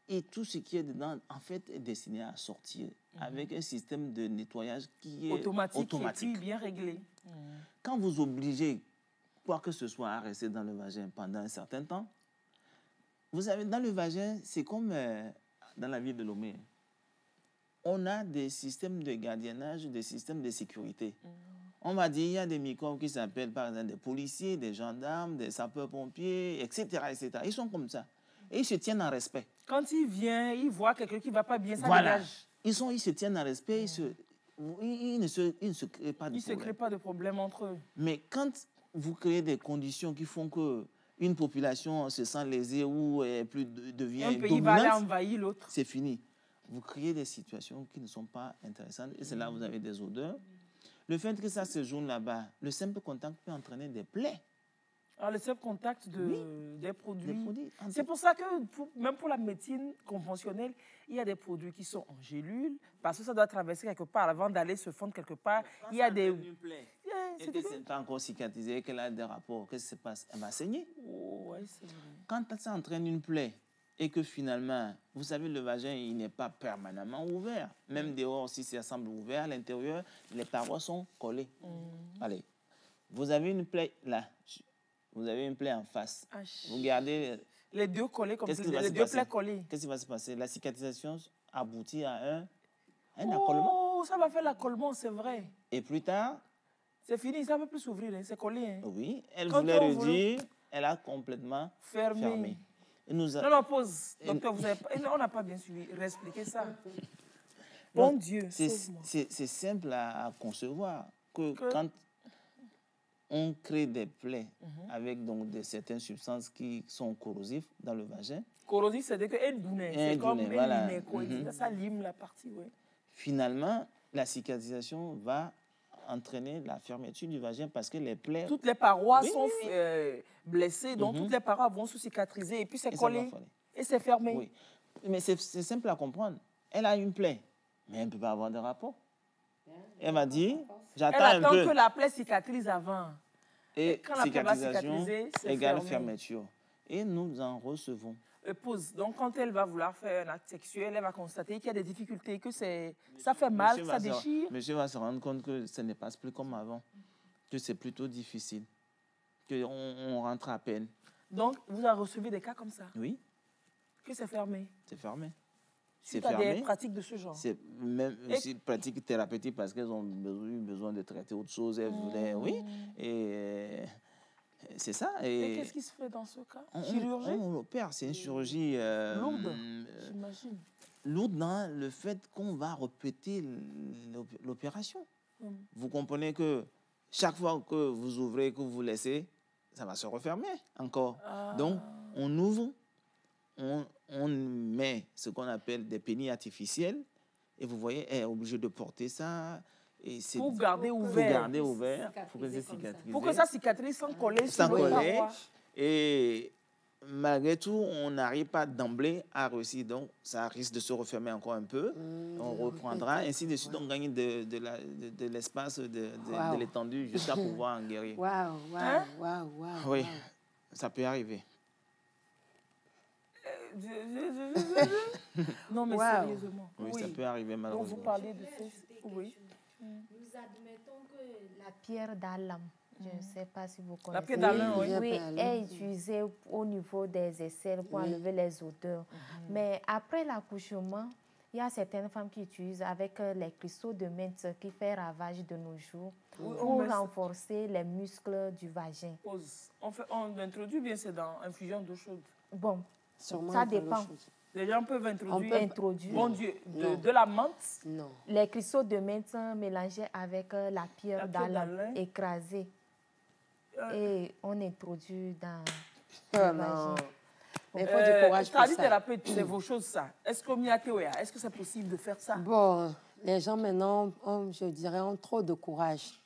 et tout ce qui est dedans, en fait, est destiné à sortir avec un système de nettoyage qui est automatique. Et puis bien réglé. Quand vous obligez quoi que ce soit à rester dans le vagin pendant un certain temps, vous savez, dans le vagin, c'est comme dans la ville de Lomé. on a des systèmes de gardiennage, des systèmes de sécurité. On m'a dit, il y a des microbes qui s'appellent, par exemple, des policiers, des gendarmes, des sapeurs-pompiers, etc., etc. Ils sont comme ça. Et ils se tiennent en respect. Quand il vient, il voit quelqu'un qui ne va pas bien, ça voilà. dégage. Ils se tiennent en respect, ils ne se créent pas de problème. Ils ne se créent pas de problème entre eux. Mais quand vous créez des conditions qui font qu'une population se sent lésée ou devient un pays dominante, va aller envahir l'autre. C'est fini. Vous créez des situations qui ne sont pas intéressantes et c'est là où vous avez des odeurs. Le fait que ça se joue là-bas, le simple contact peut entraîner des plaies. Alors, le simple contact des produits. C'est pour ça que, même pour la médecine conventionnelle, il y a des produits qui sont en gélule, parce que ça doit traverser quelque part avant d'aller se fondre quelque part. Il y a des... Et que ce n'est pas encore cicatrisé, qu'elle a des rapports, qu'est-ce qui se passe? Elle va saigner. Oh, ouais, c'est vrai. Quand ça entraîne une plaie et que finalement, vous savez, le vagin, il n'est pas permanemment ouvert. Même dehors, si ça semble ouvert, à l'intérieur, les parois sont collées. Allez, vous avez une plaie là. Vous avez une plaie en face. Vous gardez... Les deux collés comme ça, les deux plaies collées. Qu'est-ce qui va se passer? La cicatrisation aboutit à un accollement. Oh, ça va faire l'accollement, c'est vrai. Et plus tard... C'est fini, ça ne peut plus s'ouvrir, hein, c'est collé. Hein. Oui, elle voulait redire, elle a complètement fermé. Non, pause. Docteur, on n'a pas bien suivi. Réexpliquez ça. Bon Dieu, c'est simple à concevoir que quand on crée des plaies avec donc certaines substances qui sont corrosives dans le vagin. Corrosif, c'est-à-dire qu'elle dounait. C'est comme voilà. Ça lime la partie, oui. Finalement, la cicatrisation va entraîner la fermeture du vagin parce que les plaies... Toutes les parois sont blessées, donc toutes les parois vont se cicatriser et puis c'est collé et c'est fermé. Oui. Mais c'est simple à comprendre. Elle a une plaie, mais elle ne peut pas avoir de rapport. Elle m'a dit, j'attends un peu. Elle attend que la plaie cicatrise avant. Et quand la plaie va cicatriser, c'est égale fermeture. Et nous en recevons. Pause. Donc, quand elle va vouloir faire un acte sexuel, elle va constater qu'il y a des difficultés, que ça fait mal, ça déchire. Monsieur va se rendre compte que ça ne passe plus comme avant, que c'est plutôt difficile, qu'on rentre à peine. Donc, vous avez reçu des cas comme ça? Oui. Que c'est fermé? C'est fermé. C'est fermé. Des pratiques de ce genre? C'est même aussi pratique thérapeutique parce qu'elles ont eu besoin de traiter autre chose. Elles voulaient, oui. Et... c'est ça. Et qu'est-ce qui se fait dans ce cas? Chirurgie? On opère, c'est une chirurgie... lourde, j'imagine. Lourde dans le fait qu'on va répéter l'opération. Vous comprenez que chaque fois que vous ouvrez, que vous laissez, ça va se refermer encore. Donc, on ouvre, on met ce qu'on appelle des pénis artificiels et vous voyez, elle est obligée de porter ça... Pour garder ouvert. Pour garder ouvert, pour que ça cicatrise. Pour que ça cicatrise sans coller sur le parois. Et malgré tout, on n'arrive pas d'emblée à réussir. Donc, ça risque de se refermer encore un peu. On reprendra. Ainsi de suite, on gagne de l'espace, de l'étendue jusqu'à pouvoir en guérir. Waouh. Oui, ça peut arriver. Non, mais sérieusement. Oui, ça peut arriver malheureusement. Donc, vous parlez de ça. Oui. Nous admettons que la pierre d'Alam, je ne sais pas si vous connaissez. La pierre d'Alam, oui, est utilisée au niveau des aisselles pour enlever les odeurs. Mais après l'accouchement, il y a certaines femmes qui utilisent avec les cristaux de menthe qui fait ravage de nos jours pour renforcer les muscles du vagin. On introduit bien, c'est dans infusion d'eau chaude. Bon, ça dépend. Les gens peuvent introduire, bon Dieu, de la menthe. Non. Les cristaux de menthe mélangés avec la pierre d'Alam écrasée. Et on introduit dans le vagin. Mais il faut du courage pour ça. Thérapeute, c'est vos choses, ça. Est-ce que c'est possible de faire ça? Bon, les gens maintenant, je dirais, ont trop de courage.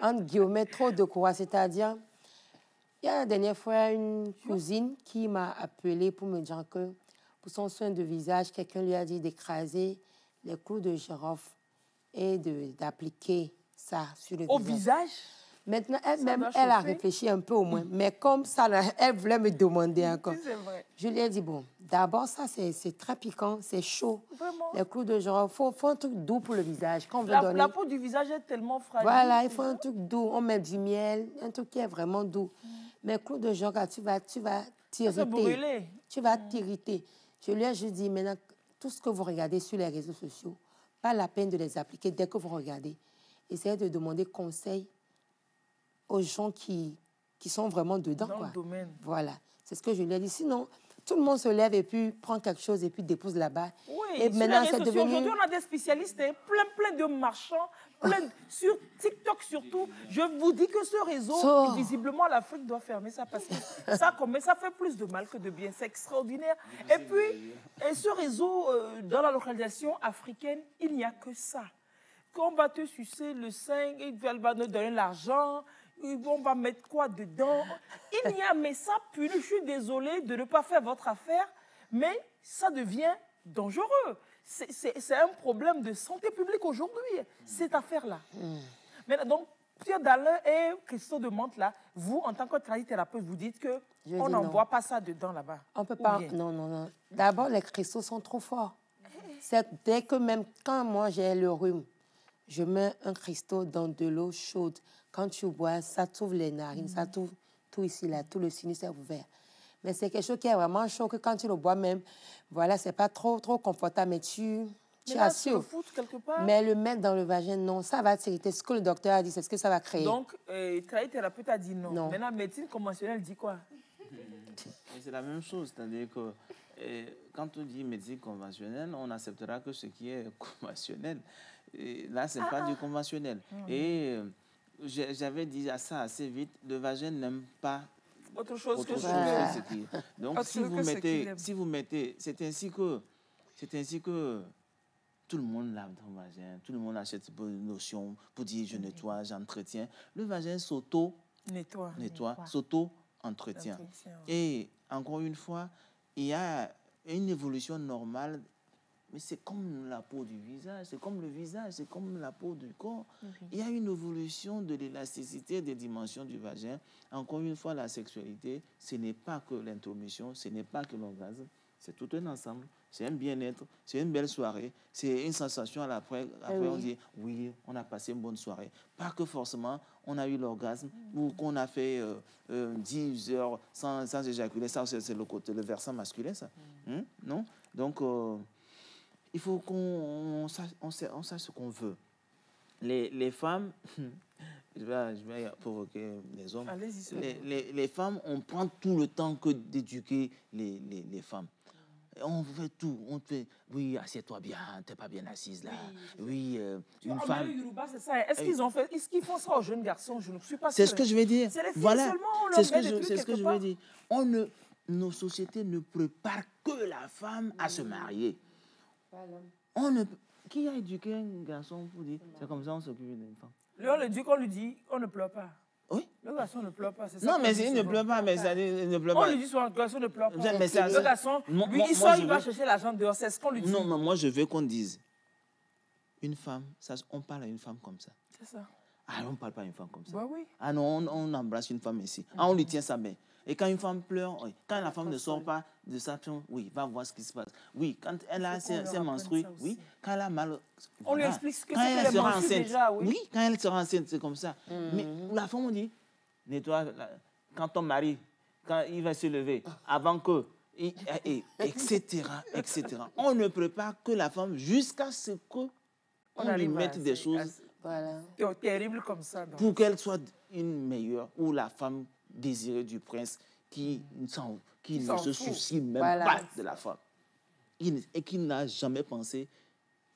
Entre guillemets, trop de courage. C'est-à-dire... Il y a la dernière fois une cousine qui m'a appelée pour me dire que pour son soin de visage, quelqu'un lui a dit d'écraser les clous de girofle et d'appliquer ça sur le visage. Au visage? Maintenant, elle-même, elle a réfléchi un peu au moins. Mais comme ça, elle voulait me demander encore. C'est vrai. Je lui ai dit, bon, d'abord, ça, c'est très piquant, c'est chaud. Vraiment? Les clous de girofle, il faut un truc doux pour le visage. Quand on veut donner... La peau du visage est tellement fragile. Voilà, il faut un truc doux. On met du miel, un truc qui est vraiment doux. Mais clous de girofle, tu vas t'irriter. brûler. Tu vas t'irriter. Je lui ai juste dit, maintenant, tout ce que vous regardez sur les réseaux sociaux, pas la peine de les appliquer dès que vous regardez. Essayez de demander conseil aux gens qui sont vraiment dedans. Dans le domaine. Voilà, c'est ce que je lui ai dit. Sinon, tout le monde se lève et puis prend quelque chose et puis dépose là-bas. Oui, et maintenant, c'est devenu... Aujourd'hui, on a des spécialistes, plein de marchands, sur TikTok surtout. Je vous dis que ce réseau, visiblement, l'Afrique doit fermer ça parce que ça fait plus de mal que de bien. C'est extraordinaire. Et puis, ce réseau, dans la localisation africaine, il n'y a que ça. Quand on va te sucer le sein, elle va nous donner l'argent, on va mettre quoi dedans? Il y a, mais ça pue. Je suis désolée de ne pas faire votre affaire, mais ça devient dangereux. C'est un problème de santé publique aujourd'hui, cette affaire-là. Mais donc, Pierre Dalin et Christo de Mantes, là, vous, en tant que tradithérapeute, vous dites qu'on n'envoie pas ça dedans là-bas. On peut pas. Non. D'abord, les cristaux sont trop forts. Dès que même quand moi j'ai le rhume, je mets un cristaux dans de l'eau chaude. Quand tu bois, ça t'ouvre les narines, ça t'ouvre tout ici, là, tout le sinus est ouvert. Mais c'est quelque chose qui est vraiment chaud que quand tu le bois même, voilà, c'est pas trop confortable, mais tu assures. Mais le mettre dans le vagin, non, ça va t'irriter. Ce que le docteur a dit, c'est ce que ça va créer. Donc, tradithérapeute a dit non. Maintenant, médecine conventionnelle dit quoi? C'est la même chose, c'est-à-dire que quand on dit médecine conventionnelle, on acceptera que ce qui est conventionnel. Et là, ce n'est pas du conventionnel. Et j'avais dit ça assez vite, le vagin n'aime pas autre chose que ce qui est. Donc, si vous mettez, c'est ainsi que tout le monde lave son vagin, tout le monde achète une notion pour dire je nettoie, j'entretiens. Le vagin nettoie, s'auto-entretient. Et encore une fois, il y a une évolution normale. Mais c'est comme la peau du visage, c'est comme le visage, c'est comme la peau du corps. Il y a une évolution de l'élasticité des dimensions du vagin. Encore une fois, la sexualité, ce n'est pas que l'intromission, ce n'est pas que l'orgasme, c'est tout un ensemble. C'est un bien-être, c'est une belle soirée, c'est une sensation après on dit oui, on a passé une bonne soirée. Pas que forcément on a eu l'orgasme ou qu'on a fait 10 heures sans éjaculer. Ça, c'est le versant masculin, ça. Non? Donc, il faut qu'on sache ce qu'on veut. Les femmes, je vais provoquer les hommes. Les femmes, on prend tout le temps que d'éduquer les femmes. On fait tout. On fait, oui, assieds-toi bien, t'es pas bien assise là. Oui, une femme. C'est ça. Est-ce qu'ils font ça aux jeunes garçons? Je ne suis pas sûre. C'est ce que je vais dire. C'est les filles voilà. seulement. C'est ce que je veux dire. Nos sociétés ne préparent que la femme à se marier. Qui a éduqué un garçon pour dire c'est comme ça on s'occupe d'une femme? On lui dit on ne pleure pas. Oui. Le garçon ne pleure pas. Non, mais il ne pleure pas, mais ça ne pleure pas. On lui dit souvent le garçon ne pleure pas. Le garçon, lui, il va chercher l'argent dehors. C'est ce qu'on lui dit. Non, mais moi je veux qu'on dise une femme, on parle à une femme comme ça. C'est ça. Ah, on ne parle pas à une femme comme ça. Bah oui. Ah non, on embrasse une femme ici. Ah, on lui tient sa main. Et quand une femme pleure, quand la femme ne sort pas de sa chambre, oui, va voir ce qui se passe. Oui, quand elle a ses menstrues, oui, quand elle a mal... On lui explique ce que c'est les menstrues déjà, oui. Oui, quand elle sera enceinte, c'est comme ça. Mais la femme, on dit, nettoie, quand ton mari, quand il va se lever, avant que... etc. On ne prépare que la femme jusqu'à ce qu'on lui mette des choses terribles comme ça. Pour qu'elle soit une meilleure, ou la femme désirée du prince qui ne se soucie même pas de la femme. Et qui n'a jamais pensé,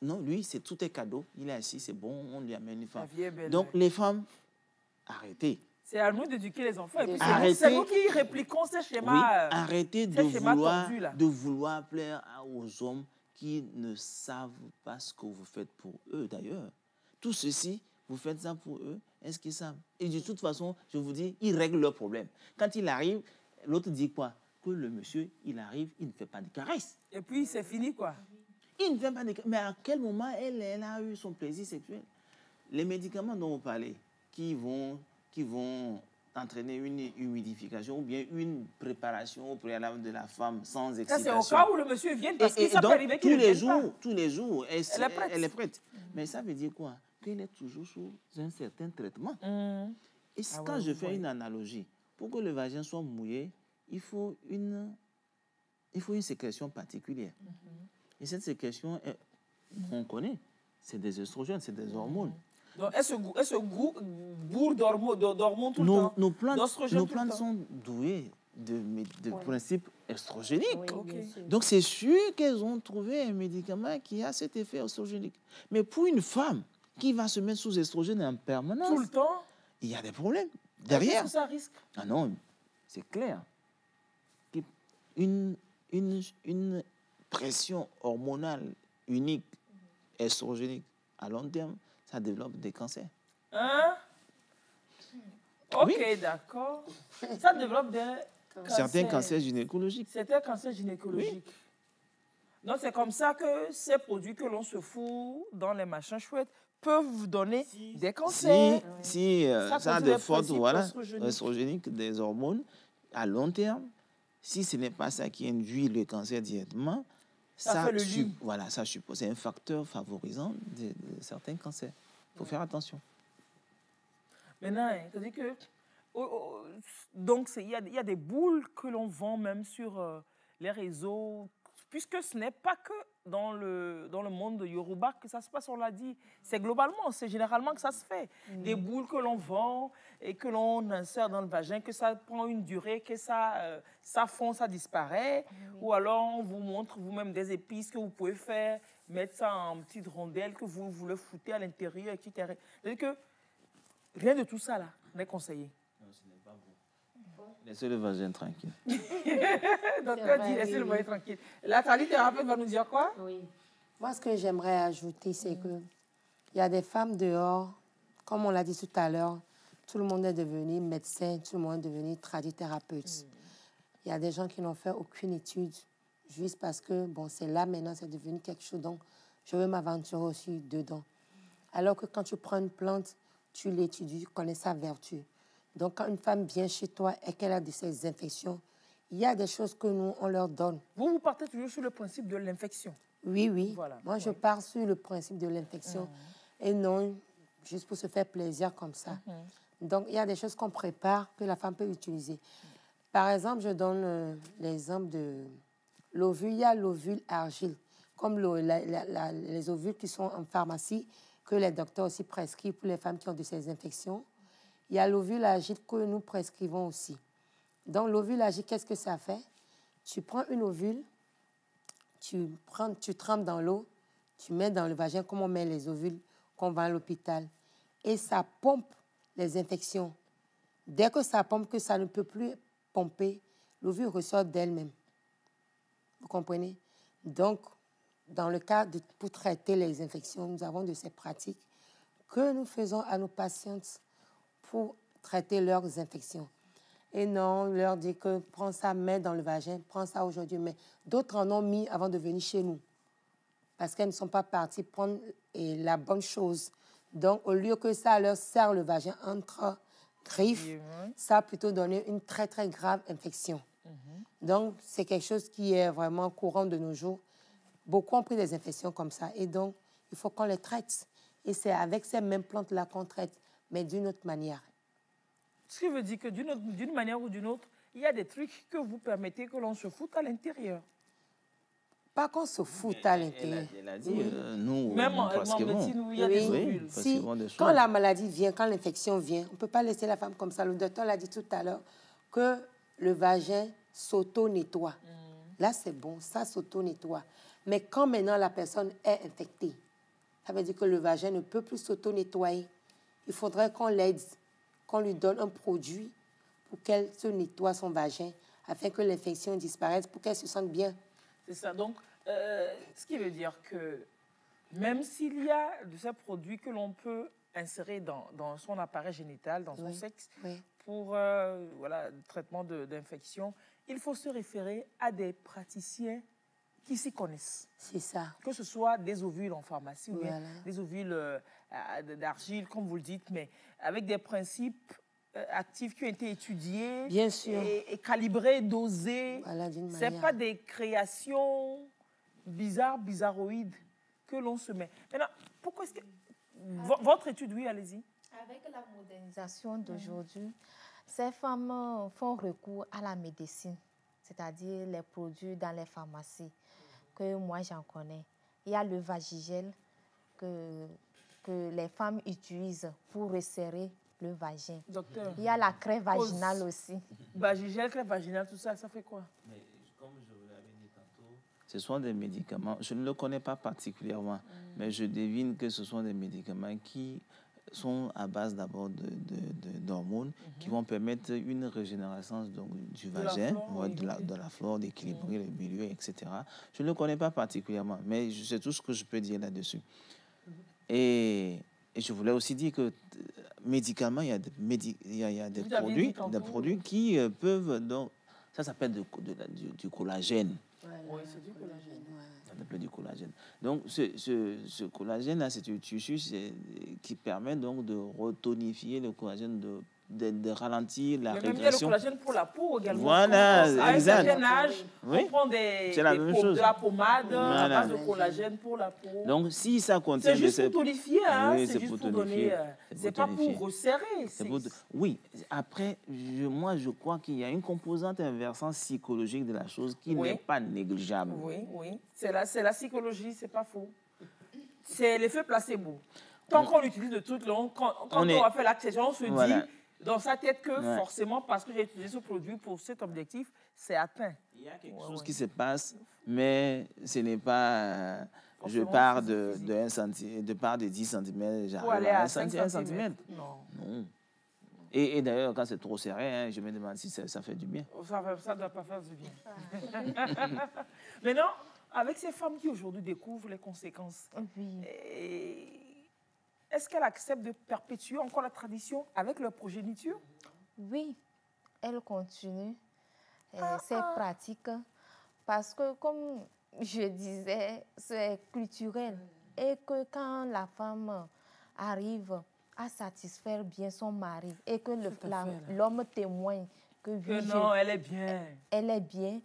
non, lui, tout est cadeau, il est assis, c'est bon, on lui amène une femme. Donc les femmes, arrêtez. C'est à nous d'éduquer les enfants. Et puis c'est nous qui répliquons ces schémas. Oui, arrêtez de vouloir plaire aux hommes qui ne savent pas ce que vous faites pour eux d'ailleurs. Tout ceci, vous faites ça pour eux, est-ce qu'ils savent? Et de toute façon, je vous dis, ils règlent leurs problèmes. Quand il arrive, l'autre dit quoi? Que le monsieur, il arrive, il ne fait pas de caresses. Et puis c'est fini quoi? Il ne fait pas de caresses. Mais à quel moment elle a eu son plaisir sexuel? Les médicaments dont vous parlez, qui vont entraîner une humidification ou bien une préparation au préalable de la femme sans excitation. Ça, c'est au cas où le monsieur vient parce que ça peut arriver qu'il ne vienne pas. Tous les jours, elle est prête. Mais ça veut dire quoi? Qu'elle est toujours sous un certain traitement. Et quand je fais une analogie, pour que le vagin soit mouillé, il faut une sécrétion particulière. Et cette sécrétion, on connaît, c'est des oestrogènes, c'est des hormones. Donc, est-ce bourre d'hormones tout le temps? Nos plantes sont douées de principes estrogéniques. Oui, Okay. Donc, c'est sûr qu'elles ont trouvé un médicament qui a cet effet estrogénique. Mais pour une femme qui va se mettre sous estrogène en permanence, tout le temps, il y a des problèmes derrière. Qu'est-ce que ça risque? Ah non, c'est clair. Une pression hormonale unique, estrogénique, à long terme, ça développe des cancers. Hein? Ok, Oui. d'accord. Ça développe des cancers. Certains cancers gynécologiques. Certains cancers gynécologiques. Oui. Donc, c'est comme ça que ces produits que l'on se fout dans les machins chouettes peuvent donner des cancers. Si ça a des fautes estrogéniques, des hormones, à long terme, si ce n'est pas ça qui induit le cancer directement, ça suppose, c'est un facteur favorisant de certains cancers. Il faut faire attention. Maintenant, c'est-à-dire que donc il y a des boules que l'on vend même sur les réseaux, puisque ce n'est pas que dans le monde de Yoruba que ça se passe, on l'a dit. C'est globalement, c'est généralement que ça se fait. Des boules que l'on vend et que l'on insère dans le vagin, que ça prend une durée, que ça fond, ça disparaît. Ou alors on vous montre vous-même des épices que vous pouvez faire, mettre ça en petites rondelles que vous le foutez à l'intérieur, etc. C'est-à-dire que rien de tout ça là n'est conseillé. Non, ce n'est pas bon. Laissez le vagin tranquille. Docteur dit, laissez le vagin tranquille. La thérapeute va nous dire quoi? Oui. Moi, ce que j'aimerais ajouter, c'est que il y a des femmes dehors, comme on l'a dit tout à l'heure, tout le monde est devenu médecin, tout le monde est devenu tradithérapeute. Il y a des gens qui n'ont fait aucune étude, juste parce que, bon, c'est là maintenant, c'est devenu quelque chose, donc je veux m'aventurer aussi dedans. Alors que quand tu prends une plante, tu l'étudies, tu connais sa vertu. Donc, quand une femme vient chez toi et qu'elle a de ces infections, il y a des choses que nous, on leur donne. Vous partez toujours sur le principe de l'infection? Oui, oui. Voilà. Moi, je pars sur le principe de l'infection et non juste pour se faire plaisir comme ça. Donc, il y a des choses qu'on prépare que la femme peut utiliser. Par exemple, je donne l'exemple de l'ovule. Il y a l'ovule argile, comme les ovules qui sont en pharmacie, que les docteurs aussi prescrivent pour les femmes qui ont de ces infections. Il y a l'ovule argile que nous prescrivons aussi. Donc, l'ovule argile, qu'est-ce que ça fait? Tu prends une ovule, tu trempes dans l'eau, tu mets dans le vagin comme on met les ovules qu'on va à l'hôpital. Et ça pompe les infections. Dès que ça pompe, que ça ne peut plus pomper, l'ovule ressort d'elle-même. Vous comprenez? Donc, dans le cas pour traiter les infections, nous avons de ces pratiques que nous faisons à nos patientes pour traiter leurs infections. Et non, on leur dit que prends ça, mets dans le vagin, prends ça aujourd'hui. Mais d'autres en ont mis avant de venir chez nous. Parce qu'elles ne sont pas parties prendre la bonne chose. Donc, au lieu que ça leur serre le vagin entre griffes, ça a plutôt donné une très, très grave infection. Donc, c'est quelque chose qui est vraiment courant de nos jours. Beaucoup ont pris des infections comme ça. Et donc, il faut qu'on les traite. Et c'est avec ces mêmes plantes-là qu'on traite, mais d'une autre manière. Ce qui veut dire que d'une manière ou d'une autre, il y a des trucs que vous permettez que l'on se foute à l'intérieur. Pas qu'on se foute à l'intérieur. Elle a dit, nous, même en médecine où il y a des ovules. Si, quand la maladie vient, quand l'infection vient, on ne peut pas laisser la femme comme ça. Le docteur l'a dit tout à l'heure que le vagin s'auto-nettoie. Là, c'est bon, ça s'auto-nettoie. Mais quand maintenant la personne est infectée, ça veut dire que le vagin ne peut plus s'auto-nettoyer. Il faudrait qu'on l'aide, qu'on lui donne un produit pour qu'elle se nettoie son vagin, afin que l'infection disparaisse, pour qu'elle se sente bien. C'est ça. Donc, ce qui veut dire que même s'il y a de ces produits que l'on peut insérer dans son appareil génital, dans son sexe, pour le traitement d'infection, il faut se référer à des praticiens qui s'y connaissent. C'est ça. Que ce soit des ovules en pharmacie ou bien des ovules d'argile, comme vous le dites, mais avec des principes actifs qui ont été étudiés, bien sûr, et calibrés, dosés. Voilà, ce n'est pas des créations bizarroïdes que l'on se met. Maintenant, pourquoi est-ce que... Votre étude, oui, allez-y. Avec la modernisation d'aujourd'hui, ces femmes font recours à la médecine, c'est-à-dire les produits dans les pharmacies, que moi j'en connais. Il y a le Vagigel que les femmes utilisent pour resserrer le vagin. Docteur. Il y a la crème vaginale aussi. Vagigel, crème vaginale, tout ça, ça fait quoi? Mais comme je vous l'avais dit tantôt, ce sont des médicaments, je ne le connais pas particulièrement, mais je devine que ce sont des médicaments qui sont à base d'abord d'hormones qui vont permettre une régénération donc, du vagin, de la flore, d'équilibrer le milieu, etc. Je ne le connais pas particulièrement, mais c'est tout ce que je peux dire là-dessus. Et je voulais aussi dire que médicaments, il y a des produits qui peuvent... Donc, ça s'appelle du collagène. Oui, c'est du collagène. Ça s'appelle du collagène. Donc, ce collagène-là, c'est un tissu qui permet donc de retonifier le collagène, de ralentir la régression. Il y a le collagène pour la peau également. Voilà, exact. À un certain âge, oui. on prend de la pommade à base de collagène pour la peau. Donc, si ça contient... C'est juste pour tonifier, hein? Oui, c'est juste pour donner... C'est pas pour resserrer. Oui, après, moi, je crois qu'il y a une composante inversante psychologique de la chose qui n'est pas négligeable. Oui. C'est la psychologie, c'est pas faux. C'est l'effet placebo. Tant qu'on utilise le truc, quand on va faire l'accession, on se dit... Dans sa tête que forcément, parce que j'ai utilisé ce produit pour cet objectif, c'est atteint. Il y a quelque chose qui se passe, mais ce n'est pas... je pars de 10 cm, j'arrive à 1 cm. Non. Et d'ailleurs, quand c'est trop serré, hein, je me demande si ça fait du bien. Ça ne doit pas faire du bien. Maintenant, avec ces femmes qui aujourd'hui découvrent les conséquences, est-ce qu'elles acceptent de perpétuer encore la tradition avec leur progéniture? Oui, elles continuent ces pratiques parce que, comme je disais, c'est culturel. Et que quand la femme arrive à satisfaire bien son mari et que l'homme témoigne que non, elle est bien. Elle est bien,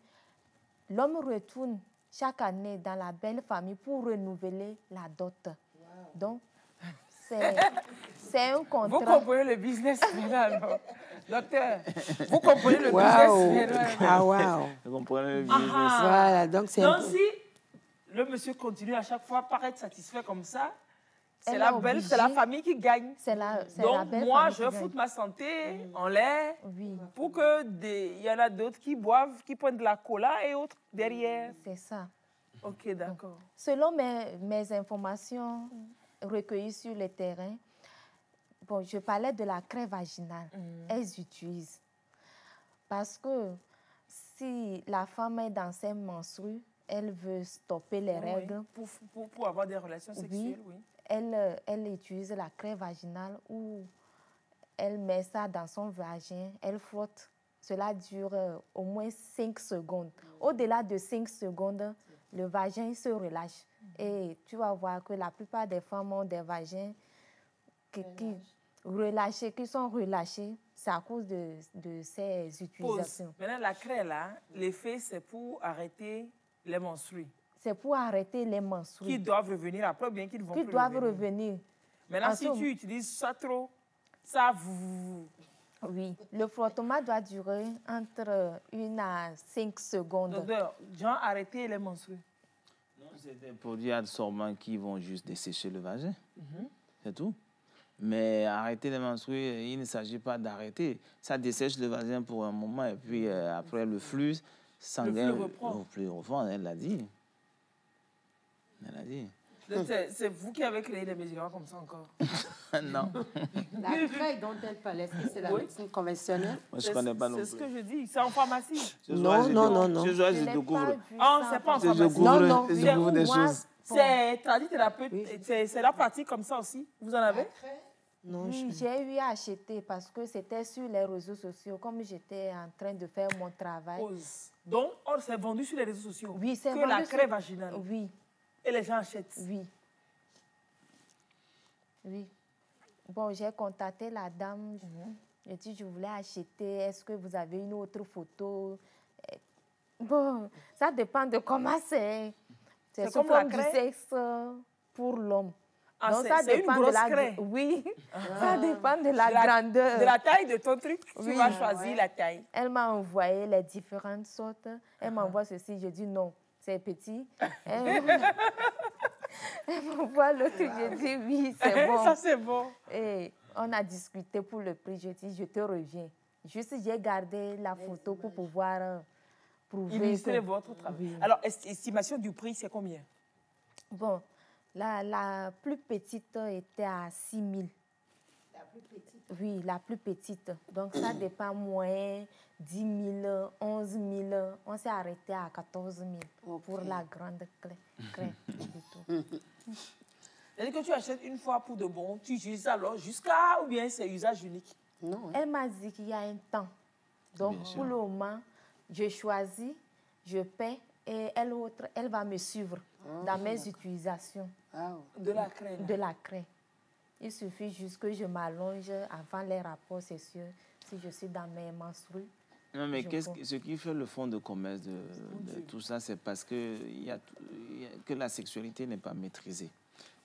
l'homme retourne chaque année dans la belle famille pour renouveler la dot. Wow. Donc, c'est un contrat. Vous comprenez le business finalement, docteur. Vous comprenez le business finalement. Ah, wow. Vous comprenez le business. Voilà, donc c'est... Donc, si le monsieur continue à chaque fois par être satisfait comme ça, c'est la famille qui gagne. Donc, moi, je fous ma santé en l'air pour qu'il y en a d'autres qui boivent, qui prennent de la cola et autres derrière. C'est ça. Ok, d'accord. Selon mes informations recueillies sur le terrain, bon, je parlais de la crème vaginale. Elles utilisent. Parce que si la femme est dans ses menstrues, elle veut stopper les règles. Pour avoir des relations sexuelles, oui. Elle utilise la crème vaginale ou elle met ça dans son vagin, elle frotte. Cela dure au moins 5 secondes. Au-delà de 5 secondes, le vagin se relâche. Et tu vas voir que la plupart des femmes ont des vagins qui sont relâchés. C'est à cause de ces utilisations. Maintenant, la crème, là, l'effet, c'est pour arrêter les menstrues. C'est pour arrêter les menstrues. Qui doivent revenir après, bien qu'ils vont plus revenir. Maintenant, si tu utilises ça trop, ça vous... Oui, le frottement doit durer entre 1 à 5 secondes. Docteur, genre arrêter les menstrues. Non, c'est des produits absorbants qui vont juste dessécher le vagin. C'est tout. Mais arrêter les menstrues, il ne s'agit pas d'arrêter. Ça dessèche le vagin pour un moment et puis après le flux sanguin reprend. Elle l'a dit. Elle a dit. C'est vous qui avez créé des médicaments comme ça encore? Non. La crème dont elle parlait, est-ce que c'est la médecine conventionnelle? Moi, je ne connais pas non plus. C'est ce que je dis. C'est en pharmacie. Non. Je découvre. Ah, c'est pas en pharmacie. Je découvre des choses. C'est tradithérapeute. C'est la pratique comme ça aussi. Vous en avez? Non, j'ai eu à acheter parce que c'était sur les réseaux sociaux, comme j'étais en train de faire mon travail. Donc, c'est vendu sur les réseaux sociaux? Oui, c'est vendu. Que la crème vaginale? Oui. Et les gens achètent? Oui. Bon, j'ai contacté la dame. J'ai dit, je voulais acheter. Est-ce que vous avez une autre photo? Bon, ça dépend de comment c'est. C'est comme la crème du sexe pour l'homme. Ah, donc, ça dépend de la crème. Oui, ça dépend de la grandeur. De la taille de ton truc, tu vas choisir la taille. Elle m'a envoyé les différentes sortes. Elle m'envoie ceci, je dis non. c'est petit. Elle me voit l'autre, je dis oui, c'est bon. Ça, c'est bon. Et on a discuté pour le prix, je dis, je te reviens. Juste, j'ai gardé la photo pour pouvoir prouver illustrer votre travail. Oui. Alors, estimation du prix, c'est combien? Bon, la plus petite était à 6 000. La plus petite? Oui, la plus petite. Donc, ça dépend moins 10 000, 11 000. On s'est arrêté à 14 000 pour la grande craie. C'est-à-dire que tu achètes une fois pour de bon, tu utilises ça alors jusqu'à, ou bien c'est usage unique? Non. Elle m'a dit qu'il y a un temps. Donc, pour le moment, je choisis, je paie et elle va me suivre dans mes utilisations. De la craie? De la craie. Il suffit juste que je m'allonge avant les rapports, c'est sûr. Si je suis dans mes menstrues. Non, mais ce qui fait le fond de commerce de tout ça, c'est parce que la sexualité n'est pas maîtrisée.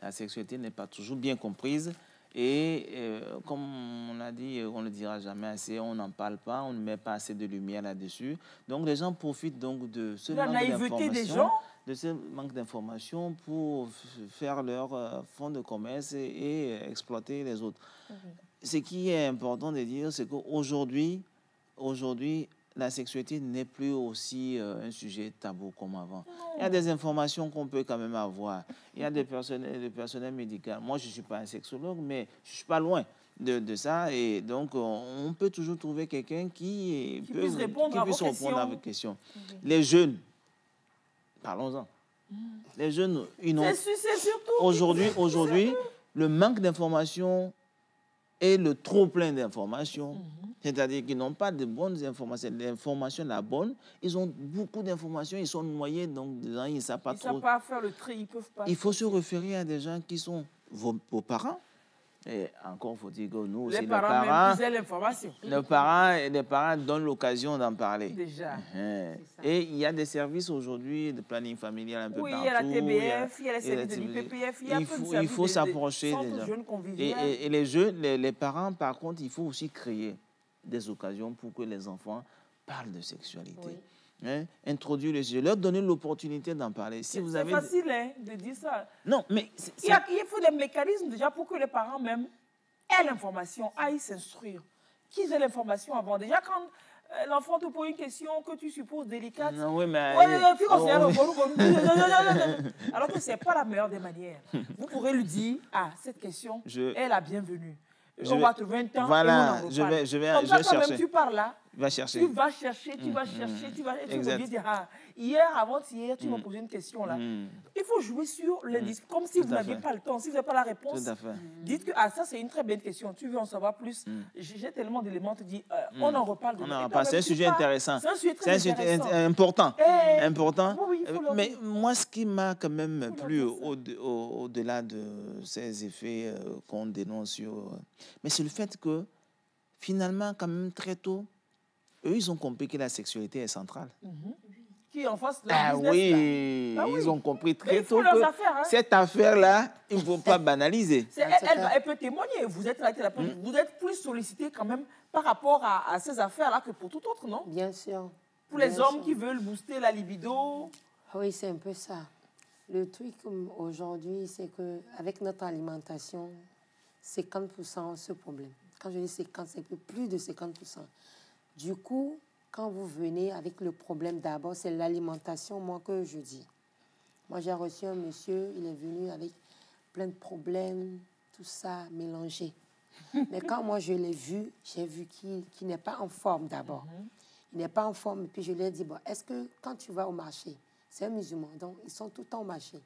La sexualité n'est pas toujours bien comprise. Et comme on a dit, on ne le dira jamais assez, on n'en parle pas, on ne met pas assez de lumière là-dessus. Donc les gens profitent donc de ce manque d'informations pour faire leur fonds de commerce et exploiter les autres. Ce qui est important de dire, c'est qu'aujourd'hui, la sexualité n'est plus aussi un sujet tabou comme avant. Il y a des informations qu'on peut quand même avoir. Il y a des personnels médicaux. Moi, je ne suis pas un sexologue, mais je ne suis pas loin de ça. Et donc, on peut toujours trouver quelqu'un qui puisse répondre à vos questions. Les jeunes, parlons-en. Les jeunes, aujourd'hui, le manque d'informations et le trop plein d'informations, c'est-à-dire qu'ils n'ont pas de bonnes informations. L'information est la bonne, ils ont beaucoup d'informations, ils sont noyés, donc dedans, ils ne savent pas trop. Ils ne savent pas faire le tri, ils peuvent pas. Il faut se référer à des gens qui sont vos parents. Et encore faut-il que nous aussi, les parents l'information. Les parents donnent l'occasion d'en parler. Déjà. Et il y a des services aujourd'hui de planning familial un peu partout. Oui, il y a la TBF, il y a les services de l'IPPF, il faut s'approcher des gens. Et les parents, par contre, il faut aussi créer des occasions pour que les enfants parlent de sexualité. Oui. Introduire le sujet, leur donner l'opportunité d'en parler. C'est facile de dire ça. Non, mais il faut des mécanismes déjà pour que les parents même aient l'information, aillent s'instruire, qu'ils aient l'information avant. Déjà, quand l'enfant te pose une question que tu supposes délicate, non, oui, mais... alors que ce n'est pas la meilleure des manières. Vous pourrez lui dire, cette question est la bienvenue. On va trouver un temps voilà, et on en reparle. Je vais quand chercher. Même, tu pars là, tu vas chercher. Tu vas chercher. Et tu vas dire, hier, avant-hier, tu m'as posé une question là. Il faut jouer sur l'indice, comme si vous n'aviez pas le temps, si vous n'avez pas la réponse. Tout à fait. Dites que ça, c'est une très belle question. Tu veux en savoir plus. J'ai tellement d'éléments, tu dis, on en reparle. C'est un sujet intéressant. C'est un sujet très intéressant. Important. Oui, mais moi, ce qui m'a quand même plu au-delà de ces effets qu'on dénonce, mais c'est le fait que finalement, quand même très tôt, eux, ils ont compris que la sexualité est centrale. Qui en face de la business, ils ont compris très tôt que cette affaire-là, il ne faut pas banaliser. Elle peut témoigner. Vous êtes plus sollicité quand même par rapport à ces affaires-là que pour tout autre, non? Bien sûr. Pour les hommes qui veulent booster la libido. Oui, c'est un peu ça. Le truc aujourd'hui, c'est qu'avec notre alimentation, 50% ce problème. Quand je dis 50, c'est plus de 50%. Du coup, quand vous venez avec le problème d'abord, c'est l'alimentation, moi, que je dis. Moi, j'ai reçu un monsieur, il est venu avec plein de problèmes, tout ça mélangé. Mais quand moi, je l'ai vu, j'ai vu qu'il n'est pas en forme d'abord. Il n'est pas en forme. Et puis, je lui ai dit, bon, est-ce que quand tu vas au marché, c'est un musulman, donc ils sont tout le temps au marché.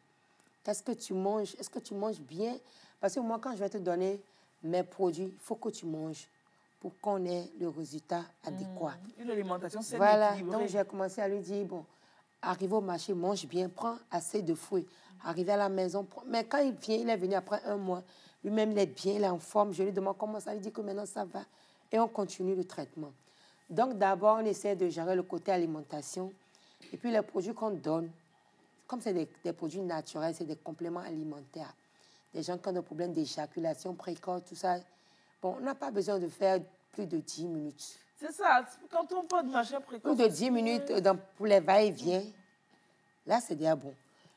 Qu'est-ce que tu manges? Est-ce que tu manges bien? Parce que moi, quand je vais te donner mes produits, il faut que tu manges pour qu'on ait le résultat adéquat. Une alimentation saine, voilà, équilibrée. donc j'ai commencé à lui dire, bon, arrive au marché, mange bien, prends assez de fruits. Arrive à la maison, mais quand il vient, il est venu après un mois, lui-même il est bien, il est en forme, je lui demande comment ça, il dit que maintenant ça va, et on continue le traitement. Donc d'abord, on essaie de gérer le côté alimentation, et puis les produits qu'on donne, comme c'est des produits naturels, c'est des compléments alimentaires. Des gens qui ont des problèmes d'éjaculation précoce, tout ça. Bon, on n'a pas besoin de faire plus de 10 minutes. C'est ça. Quand on parle de machin précoce... Plus de 10 minutes pour les va-et-vient. Là, c'est déjà bon.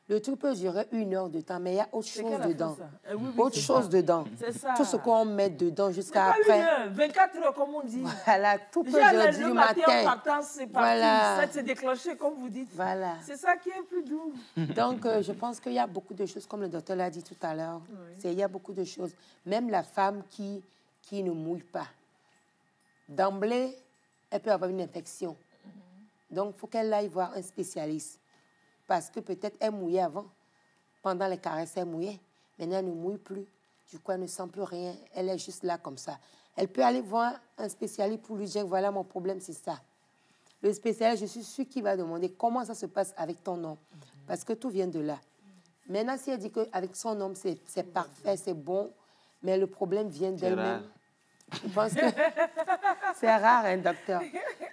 Le truc peut durer 1 heure de temps, mais il y a autre chose dedans. Oui, autre chose dedans. C'est ça. Tout ce qu'on met dedans jusqu'à après. après. 1 heure, 24 heures, comme on dit. Voilà, tout peut durer du matin. C'est parti. Voilà. Ça s'est déclenché, comme vous dites. Voilà. C'est ça qui est plus doux. Donc, je pense qu'il y a beaucoup de choses, comme le docteur l'a dit tout à l'heure. Il y a beaucoup de choses. Même la femme qui ne mouille pas. D'emblée, elle peut avoir une infection. Donc, il faut qu'elle aille voir un spécialiste. Parce que peut-être elle mouillait avant. Pendant les caresses, elle mouillait. Maintenant, elle ne mouille plus. Du coup, elle ne sent plus rien. Elle est juste là comme ça. Elle peut aller voir un spécialiste pour lui dire, voilà, mon problème, c'est ça. Le spécialiste, je suis sûre qu'il va demander comment ça se passe avec ton homme. Parce que tout vient de là. Maintenant, si elle dit qu'avec son homme, c'est parfait, c'est bon, mais le problème vient d'elle-même. Je pense que c'est rare, un docteur.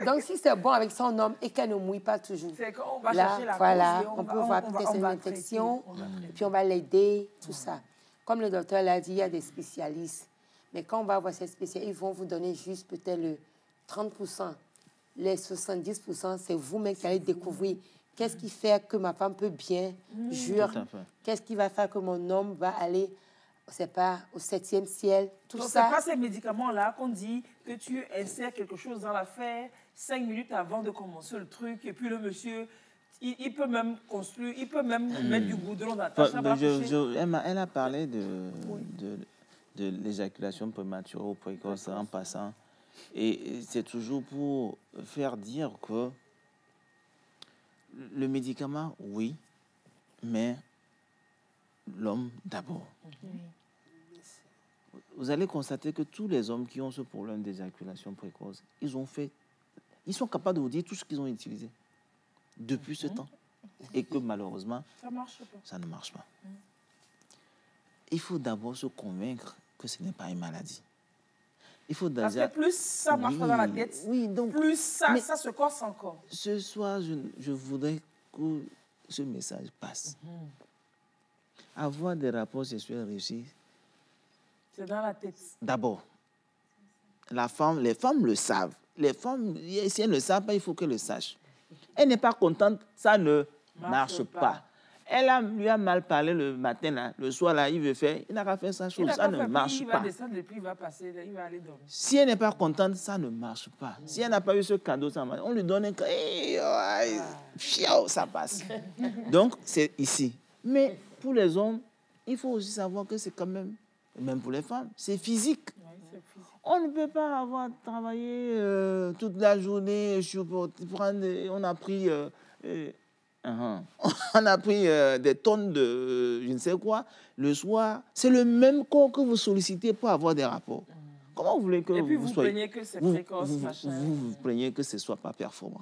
Donc, si c'est bon avec son homme et qu'elle ne mouille pas toujours, on va chercher la cause on peut voir peut-être c'est une infection, et puis on va l'aider, tout ça. Comme le docteur l'a dit, il y a des spécialistes. Mais quand on va voir ces spécialistes, ils vont vous donner juste peut-être le 30%. Les 70%, c'est vous-même qui allez découvrir qu'est-ce qui fait que ma femme peut bien jurer. Qu'est-ce qui va faire que mon homme va aller, c'est pas au 7e ciel, tout ça. Donc, c'est pas ces médicaments-là qu'on dit que tu insères quelque chose dans l'affaire 5 minutes avant de commencer le truc, et puis le monsieur, il peut même construire, il peut même mettre du goudron dans la tâche. Elle a parlé de l'éjaculation prématurée ou précoce en passant. Et c'est toujours pour faire dire que le médicament, oui, mais l'homme d'abord. Vous allez constater que tous les hommes qui ont ce problème d'éjaculation précoce, ils sont capables de vous dire tout ce qu'ils ont utilisé depuis ce temps. Et que malheureusement, ça ne marche pas. Il faut d'abord se convaincre que ce n'est pas une maladie. Il faut parce que plus ça marche pas dans la tête, donc, plus ça se corse encore. Ce soir, je voudrais que ce message passe. Avoir des rapports sexuels réussis, c'est dans la tête. D'abord, les femmes le savent. Les femmes, si elles ne le savent pas, il faut qu'elles le sachent. Elle n'est pas contente, ça ne marche pas. Elle lui a mal parlé le matin, là, le soir, là, il veut faire, il n'a qu'à faire sa chose, ça ne marche pas. Il va descendre et puis il va passer, il va aller dormir. Si elle n'est pas contente, ça ne marche pas. Si elle n'a pas eu ce cadeau, ça marche. On lui donne un cadeau, ça passe. Donc, c'est ici. Mais pour les hommes, il faut aussi savoir que c'est quand même pour les femmes, c'est physique. On ne peut pas avoir travaillé toute la journée, on a pris... on a pris des tonnes de je ne sais quoi. Le soir, c'est le même corps que vous sollicitez pour avoir des rapports. Comment vous voulez que et puis vous plaignez que c'est précoce, machin. Vous plaignez que ce ne soit pas performant.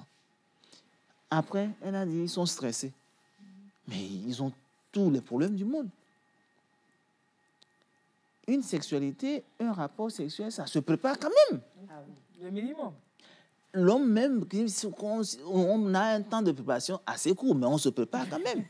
Après, elle a dit ils sont stressés. Mais ils ont tous les problèmes du monde. Une sexualité, un rapport sexuel, ça se prépare quand même. Le minimum. L'homme même, on a un temps de préparation assez court, mais on se prépare quand même.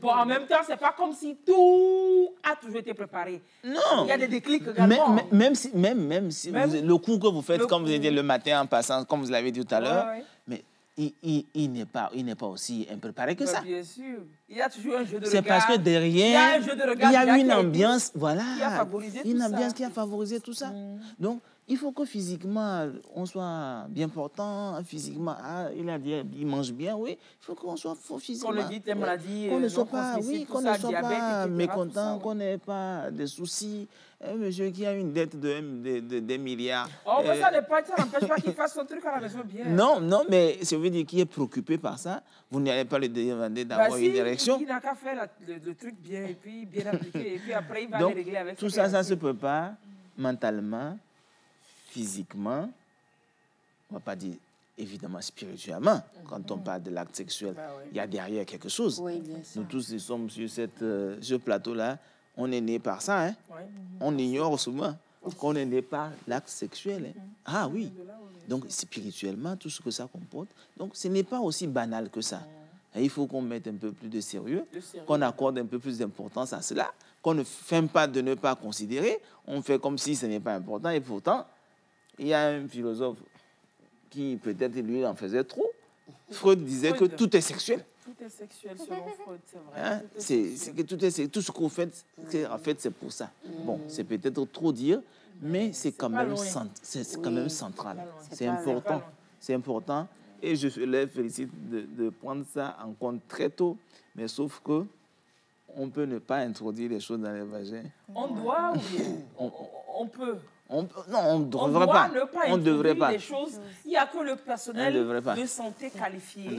Bon, en même temps, c'est pas comme si tout a toujours été préparé. Non. Il y a des déclics également. Même si le coup que vous faites, comme vous avez dit le matin en passant, comme vous l'avez dit tout à l'heure, mais il n'est pas aussi impréparé que ça. Bien sûr. Il y a toujours un jeu de regard. C'est parce que derrière, il y a une ambiance, voilà, une ambiance qui a favorisé tout ça. Donc, il faut que physiquement, on soit bien portant, physiquement, il a dit, il mange bien, oui. Il faut qu'on soit physiquement. Qu'on évite les maladies qu'on ne soit pas, qu'on ne soit pas mécontent, ça, qu'on n'ait pas de soucis. Un monsieur qui a une dette de des milliards. Oh, mais ça n'empêche pas qu'il fasse son truc à la maison bien. Non, mais ça veut dire qu'il est préoccupé par ça. Vous n'allez pas lui demander d'avoir une érection. Il n'a qu'à faire le truc bien, et puis bien appliqué, et puis après, il va donc, les régler avec tout ça, ça se peut pas mentalement, physiquement, on ne va pas dire évidemment spirituellement. Quand on parle de l'acte sexuel, il y a derrière quelque chose. Oui, bien sûr. Nous tous, nous sommes sur ce plateau-là. On est né par ça. Hein? On ignore souvent qu'on est né par l'acte sexuel. Hein? Ah oui. Donc, spirituellement, tout ce que ça comporte. Donc, ce n'est pas aussi banal que ça. Et il faut qu'on mette un peu plus de sérieux, qu'on accorde un peu plus d'importance à cela, qu'on ne feint pas de ne pas considérer. On fait comme si ce n'est pas important. Et pourtant, il y a un philosophe qui, peut-être, lui, en faisait trop. Freud disait que tout est sexuel. Tout est sexuel selon Freud, c'est vrai. Hein? C'est que tout ce que vous faites, en fait, c'est pour ça. Bon, c'est peut-être trop dire, mais c'est quand même central. C'est important. C'est important. Et je les félicite de prendre ça en compte très tôt. Mais sauf que on peut ne pas introduire les choses dans les vagins. On doit ou bien on peut? Non, on ne devrait pas. On ne devrait pas. Les choses. Il n'y a que le personnel de santé qualifié,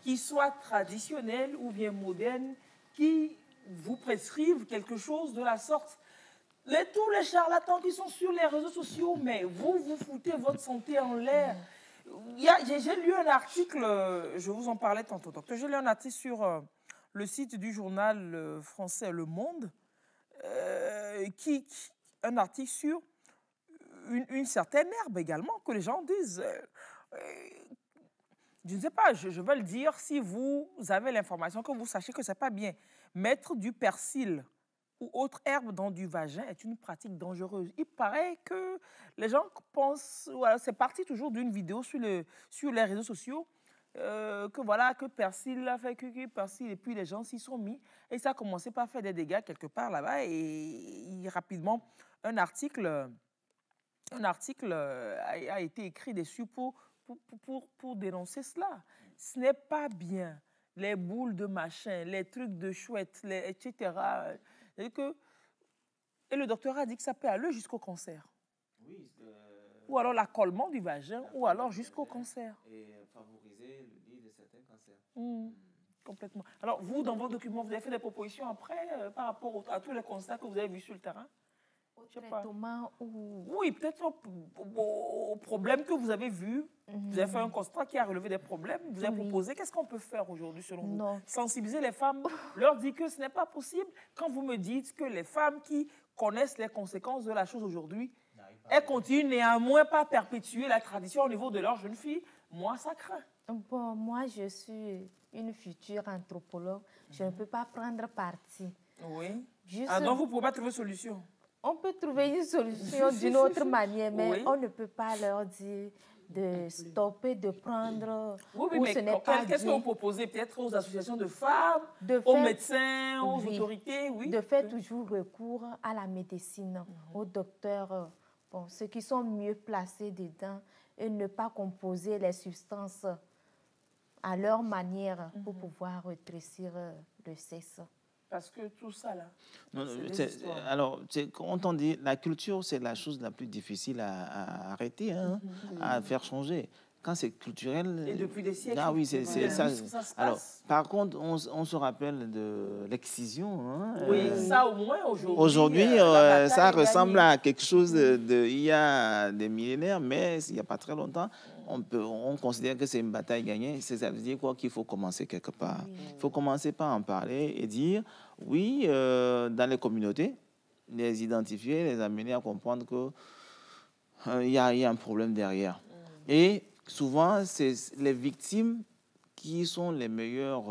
qui soit traditionnel ou bien moderne, qui vous prescrivent quelque chose de la sorte. Tous les charlatans qui sont sur les réseaux sociaux, mais vous foutez votre santé en l'air. J'ai lu un article, je vous en parlais tantôt, docteur. J'ai lu un article sur le site du journal français Le Monde, un article sur une certaine herbe également, que les gens disent, je ne sais pas, je vais le dire, si vous avez l'information, que vous sachiez que ce n'est pas bien. Mettre du persil ou autre herbe dans du vagin est une pratique dangereuse. Il paraît que les gens pensent, voilà, c'est parti toujours d'une vidéo sur les réseaux sociaux, que persil a fait persil, et puis les gens s'y sont mis, et ça a commencé par faire des dégâts quelque part là-bas, et rapidement, un article a été écrit dessus pour dénoncer cela. Ce n'est pas bien. Les boules de machin, les trucs de chouette, etc. Et le docteur a dit que ça peut aller jusqu'au cancer. Oui, ou alors l'accollement du vagin, ou alors jusqu'au cancer. Et favoriser le lit de certains cancers. Complètement. Alors, vous, dans vos documents, vous avez fait des propositions après, par rapport à tous les constats que vous avez vus sur le terrain? Oui, peut-être au problème que vous avez vu. Vous avez fait un constat qui a relevé des problèmes. Vous avez proposé. Qu'est-ce qu'on peut faire aujourd'hui selon vous? Sensibiliser les femmes, leur dire que ce n'est pas possible. Quand vous me dites que les femmes qui connaissent les conséquences de la chose aujourd'hui, elles continuent néanmoins pas à perpétuer la tradition au niveau de leurs jeunes filles, moi, ça craint. Bon, moi, je suis une future anthropologue. Je ne peux pas prendre parti. Oui. Donc, vous ne pouvez pas trouver solution? On peut trouver une solution d'une autre manière, mais on ne peut pas leur dire de stopper, de prendre... Oui, mais qu'est-ce que vous proposez peut-être aux associations de femmes, aux médecins, aux autorités? De faire toujours recours à la médecine, aux docteurs, ceux qui sont mieux placés dedans, et ne pas composer les substances à leur manière pour pouvoir rétrécir le sexe. Parce que tout ça, là... Alors, quand on dit la culture, c'est la chose la plus difficile à arrêter, à faire changer. Quand c'est culturel... Et depuis des siècles. Ah oui, c'est ça. Alors, par contre, on se rappelle de l'excision. Oui, ça au moins aujourd'hui. Aujourd'hui, ça ressemble à quelque chose il y a des millénaires, mais il n'y a pas très longtemps. On considère que c'est une bataille gagnée. Ça veut dire quoi? Qu'il faut commencer quelque part. Il faut commencer par en parler et dire, oui, dans les communautés, les identifier, les amener à comprendre qu'il y a un problème derrière. Et souvent, c'est les victimes qui sont les meilleurs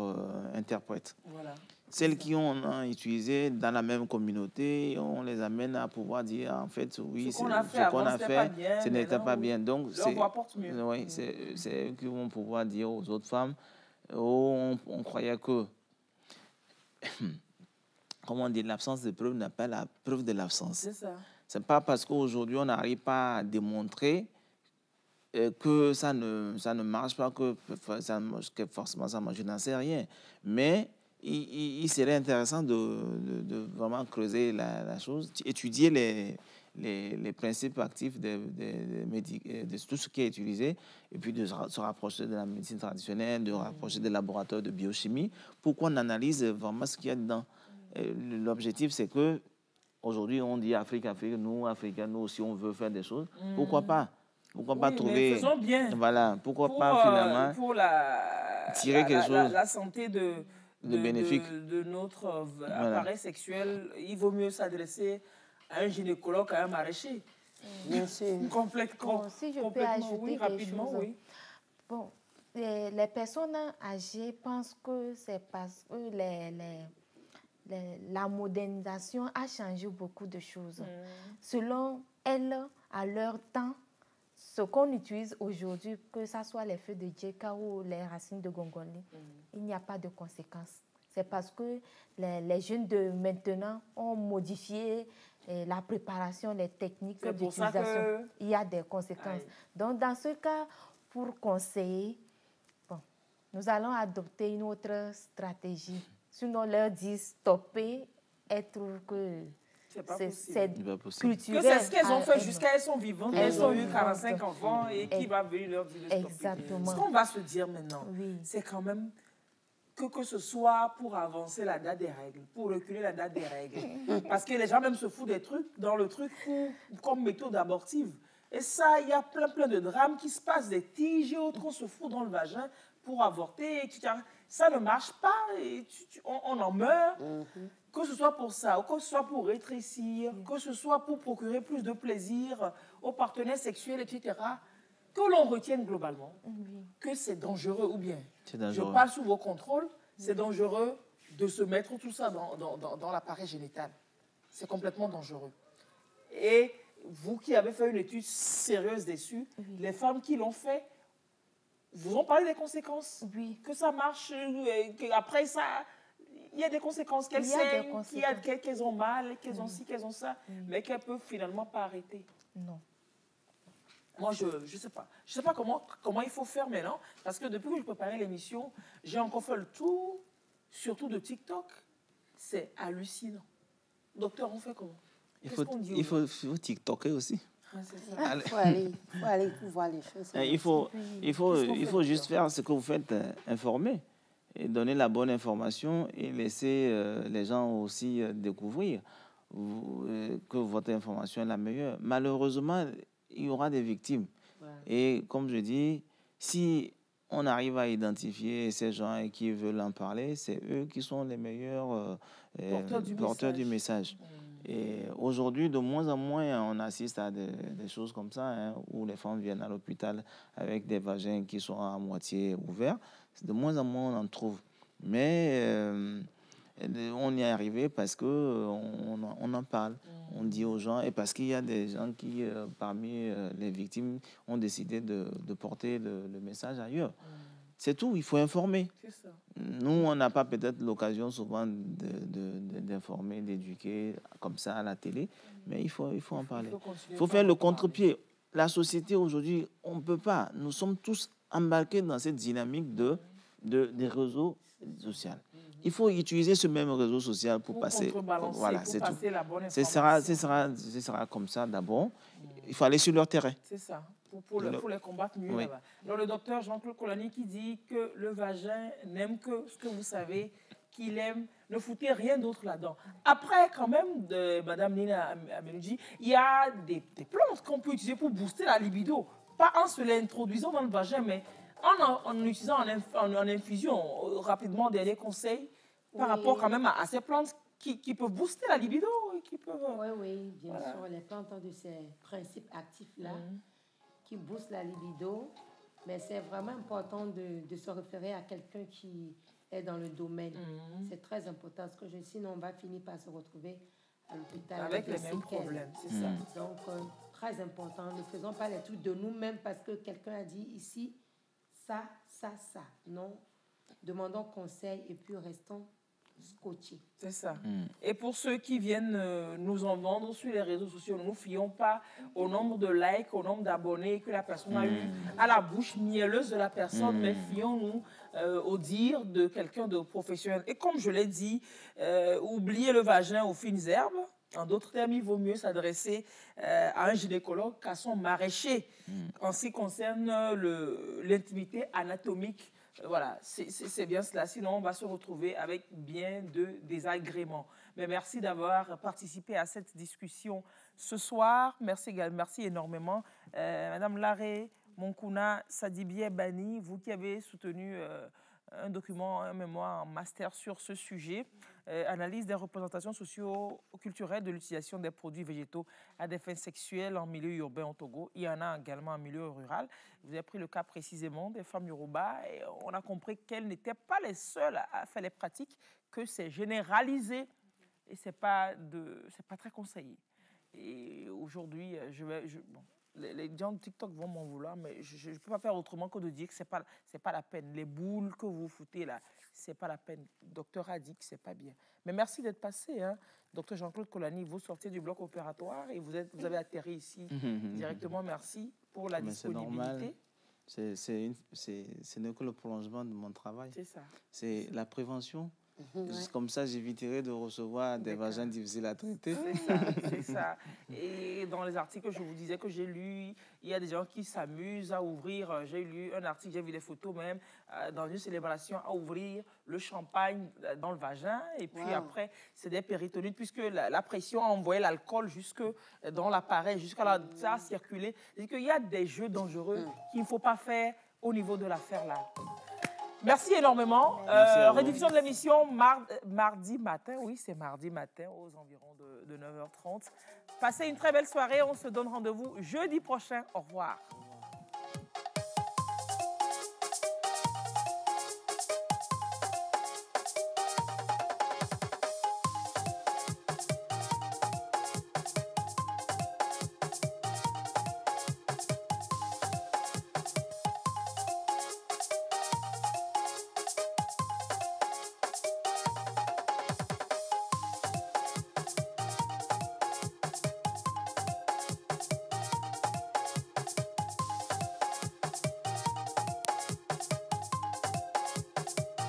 interprètes. Voilà. Celles qui ont utilisé dans la même communauté, on les amène à pouvoir dire, en fait, oui, ce qu'on a fait, ce n'était pas bien. Donc, c'est eux qui vont pouvoir dire aux autres femmes, on croyait que, comment on dit, l'absence de preuve n'a pas la preuve de l'absence. C'est ça. Ce n'est pas parce qu'aujourd'hui, on n'arrive pas à démontrer que ça ne marche pas, que forcément ça marche, je n'en sais rien. Mais il serait intéressant de vraiment creuser la chose, étudier les principes actifs de tout ce qui est utilisé, et puis de se rapprocher de la médecine traditionnelle, de se rapprocher des laboratoires de biochimie, pour qu'on analyse vraiment ce qu'il y a dedans. L'objectif, c'est que aujourd'hui, on dit Afrique, nous, Africains, nous aussi, on veut faire des choses. Pourquoi pas? Pourquoi pas trouver... faisons bien. Voilà, pourquoi pas finalement pour tirer quelque chose la santé de notre appareil sexuel, il vaut mieux s'adresser à un gynécologue qu'à un maraîcher. Bien sûr. Si je peux ajouter quelque chose. Bon, les personnes âgées pensent que c'est parce que la modernisation a changé beaucoup de choses. Selon elles, à leur temps, ce qu'on utilise aujourd'hui, que ce soit les feuilles de djeka ou les racines de gongoli, il n'y a pas de conséquences. C'est parce que les jeunes de maintenant ont modifié la préparation, les techniques d'utilisation. Il y a des conséquences. Donc, dans ce cas, pour conseiller, bon, nous allons adopter une autre stratégie. Sinon, leur dire stopper et trouver que c'est culturel. Que c'est ce qu'elles ont fait jusqu'à elles sont vivantes. Elles ont eu 45 enfants et qui va venir leur dire de stopper. Exactement. Ce qu'on va se dire maintenant, c'est quand même que ce soit pour avancer la date des règles, pour reculer la date des règles. Parce que les gens même se foutent des trucs dans le truc comme méthode abortive. Et ça, il y a plein de drames qui se passent, des tiges et autres, on se fout dans le vagin pour avorter. Ça ne marche pas, et on en meurt. Que ce soit pour ça, ou que ce soit pour rétrécir, que ce soit pour procurer plus de plaisir aux partenaires sexuels, etc., que l'on retienne globalement que c'est dangereux, ou bien, je parle sous vos contrôles, c'est dangereux de se mettre tout ça dans l'appareil génital. C'est complètement dangereux. Et vous qui avez fait une étude sérieuse dessus, les femmes qui l'ont fait, vous ont parlé des conséquences. Que ça marche, qu'après ça, il y a des conséquences, qu'elles saignent, qu'elles ont mal, qu'elles ont ci, qu'elles ont ça, mais qu'elles ne peuvent finalement pas arrêter. Non. Moi, je ne sais pas. Je ne sais pas comment il faut faire maintenant, parce que depuis que je préparais l'émission, j'ai encore fait le tour, surtout de TikTok. C'est hallucinant. Docteur, on fait comment? Il faut TikToker aussi. Il faut aller pour voir les choses. Il faut juste faire ce que vous faites, informer, et donner la bonne information et laisser les gens aussi découvrir que votre information est la meilleure. Malheureusement, il y aura des victimes. Et comme je dis, si on arrive à identifier ces gens qui veulent en parler, c'est eux qui sont les meilleurs porteurs du message. Et aujourd'hui, de moins en moins, on assiste à des choses comme ça, où les femmes viennent à l'hôpital avec des vagins qui sont à moitié ouverts. De moins en moins, on en trouve. Mais on y est arrivé parce qu'on en parle. On dit aux gens, et parce qu'il y a des gens qui, parmi les victimes, ont décidé de porter le message ailleurs. C'est tout, il faut informer. Ça. Nous, on n'a pas peut-être l'occasion souvent d'informer, d'éduquer comme ça à la télé, mais il faut en parler. Il faut faire le contre-pied. La société aujourd'hui, on ne peut pas. Nous sommes tous embarqués dans cette dynamique des réseaux sociaux. Il faut utiliser ce même réseau social pour passer. Voilà, c'est tout. La bonne information. Ce sera comme ça d'abord. Il faut aller sur leur terrain. C'est ça. Pour les combattre mieux là-bas. Alors, le docteur Jean-Claude Kolani qui dit que le vagin n'aime que ce que vous savez qu'il aime, ne foutez rien d'autre là-dedans. Après, quand même, Madame Nina Ameluji, il y a des plantes qu'on peut utiliser pour booster la libido. Pas en se l'introduisant dans le vagin, mais en utilisant en infusion. Rapidement, dernier conseil par rapport quand même à ces plantes qui peuvent booster la libido. Oui, bien sûr. Les plantes ont de ces principes actifs-là qui boostent la libido. Mais c'est vraiment important de se référer à quelqu'un qui est dans le domaine. C'est très important parce que sinon on va finir par se retrouver à l'hôpital avec les mêmes problèmes. C'est ça. Donc, très important. Ne faisons pas les trucs de nous-mêmes parce que quelqu'un a dit ici, ça. Non. Demandons conseil et puis restons scotchés. C'est ça. Et pour ceux qui viennent nous en vendre sur les réseaux sociaux, ne nous fions pas au nombre de likes, au nombre d'abonnés que la personne a eu, à la bouche mielleuse de la personne, mais fions-nous au dire de quelqu'un de professionnel. Et comme je l'ai dit, oubliez le vagin aux fines herbes. En d'autres termes, il vaut mieux s'adresser à un gynécologue qu'à son maraîcher en ce qui concerne l'intimité anatomique. Voilà, c'est bien cela. Sinon, on va se retrouver avec bien de désagréments. Mais merci d'avoir participé à cette discussion ce soir. Merci énormément. Madame Laré Monkouna Sadibie Bani, vous qui avez soutenu un document, un mémoire en master sur ce sujet, analyse des représentations socio-culturelles de l'utilisation des produits végétaux à des fins sexuelles en milieu urbain au Togo. Il y en a également en milieu rural. Vous avez pris le cas précisément des femmes Yoruba et on a compris qu'elles n'étaient pas les seules à faire les pratiques, que c'est généralisé et c'est pas très conseillé. Et aujourd'hui, les gens de TikTok vont m'en vouloir, mais je ne peux pas faire autrement que de dire que ce n'est pas la peine. Les boules que vous foutez là, ce n'est pas la peine. Le docteur a dit que ce n'est pas bien. Mais merci d'être passé, hein. Docteur Jean-Claude Kolani, vous sortez du bloc opératoire et vous avez atterri ici directement. Merci pour la disponibilité. Ce n'est que le prolongement de mon travail. C'est ça. C'est la prévention. Comme ça, j'éviterai de recevoir des vagins difficiles à traiter. C'est ça. Et dans les articles, je vous disais que j'ai lu, il y a des gens qui s'amusent à ouvrir. J'ai lu un article, j'ai vu des photos même, dans une célébration, à ouvrir le champagne dans le vagin. Et puis après, c'est des péritonites, puisque la pression a envoyé l'alcool jusque dans l'appareil, jusqu'à là, ça a circulé. C'est qu'il y a des jeux dangereux qu'il ne faut pas faire au niveau de l'affaire là. Merci énormément. Rediffusion de l'émission mardi matin. Oui, c'est mardi matin aux environs de 9h30. Passez une très belle soirée. On se donne rendez-vous jeudi prochain. Au revoir.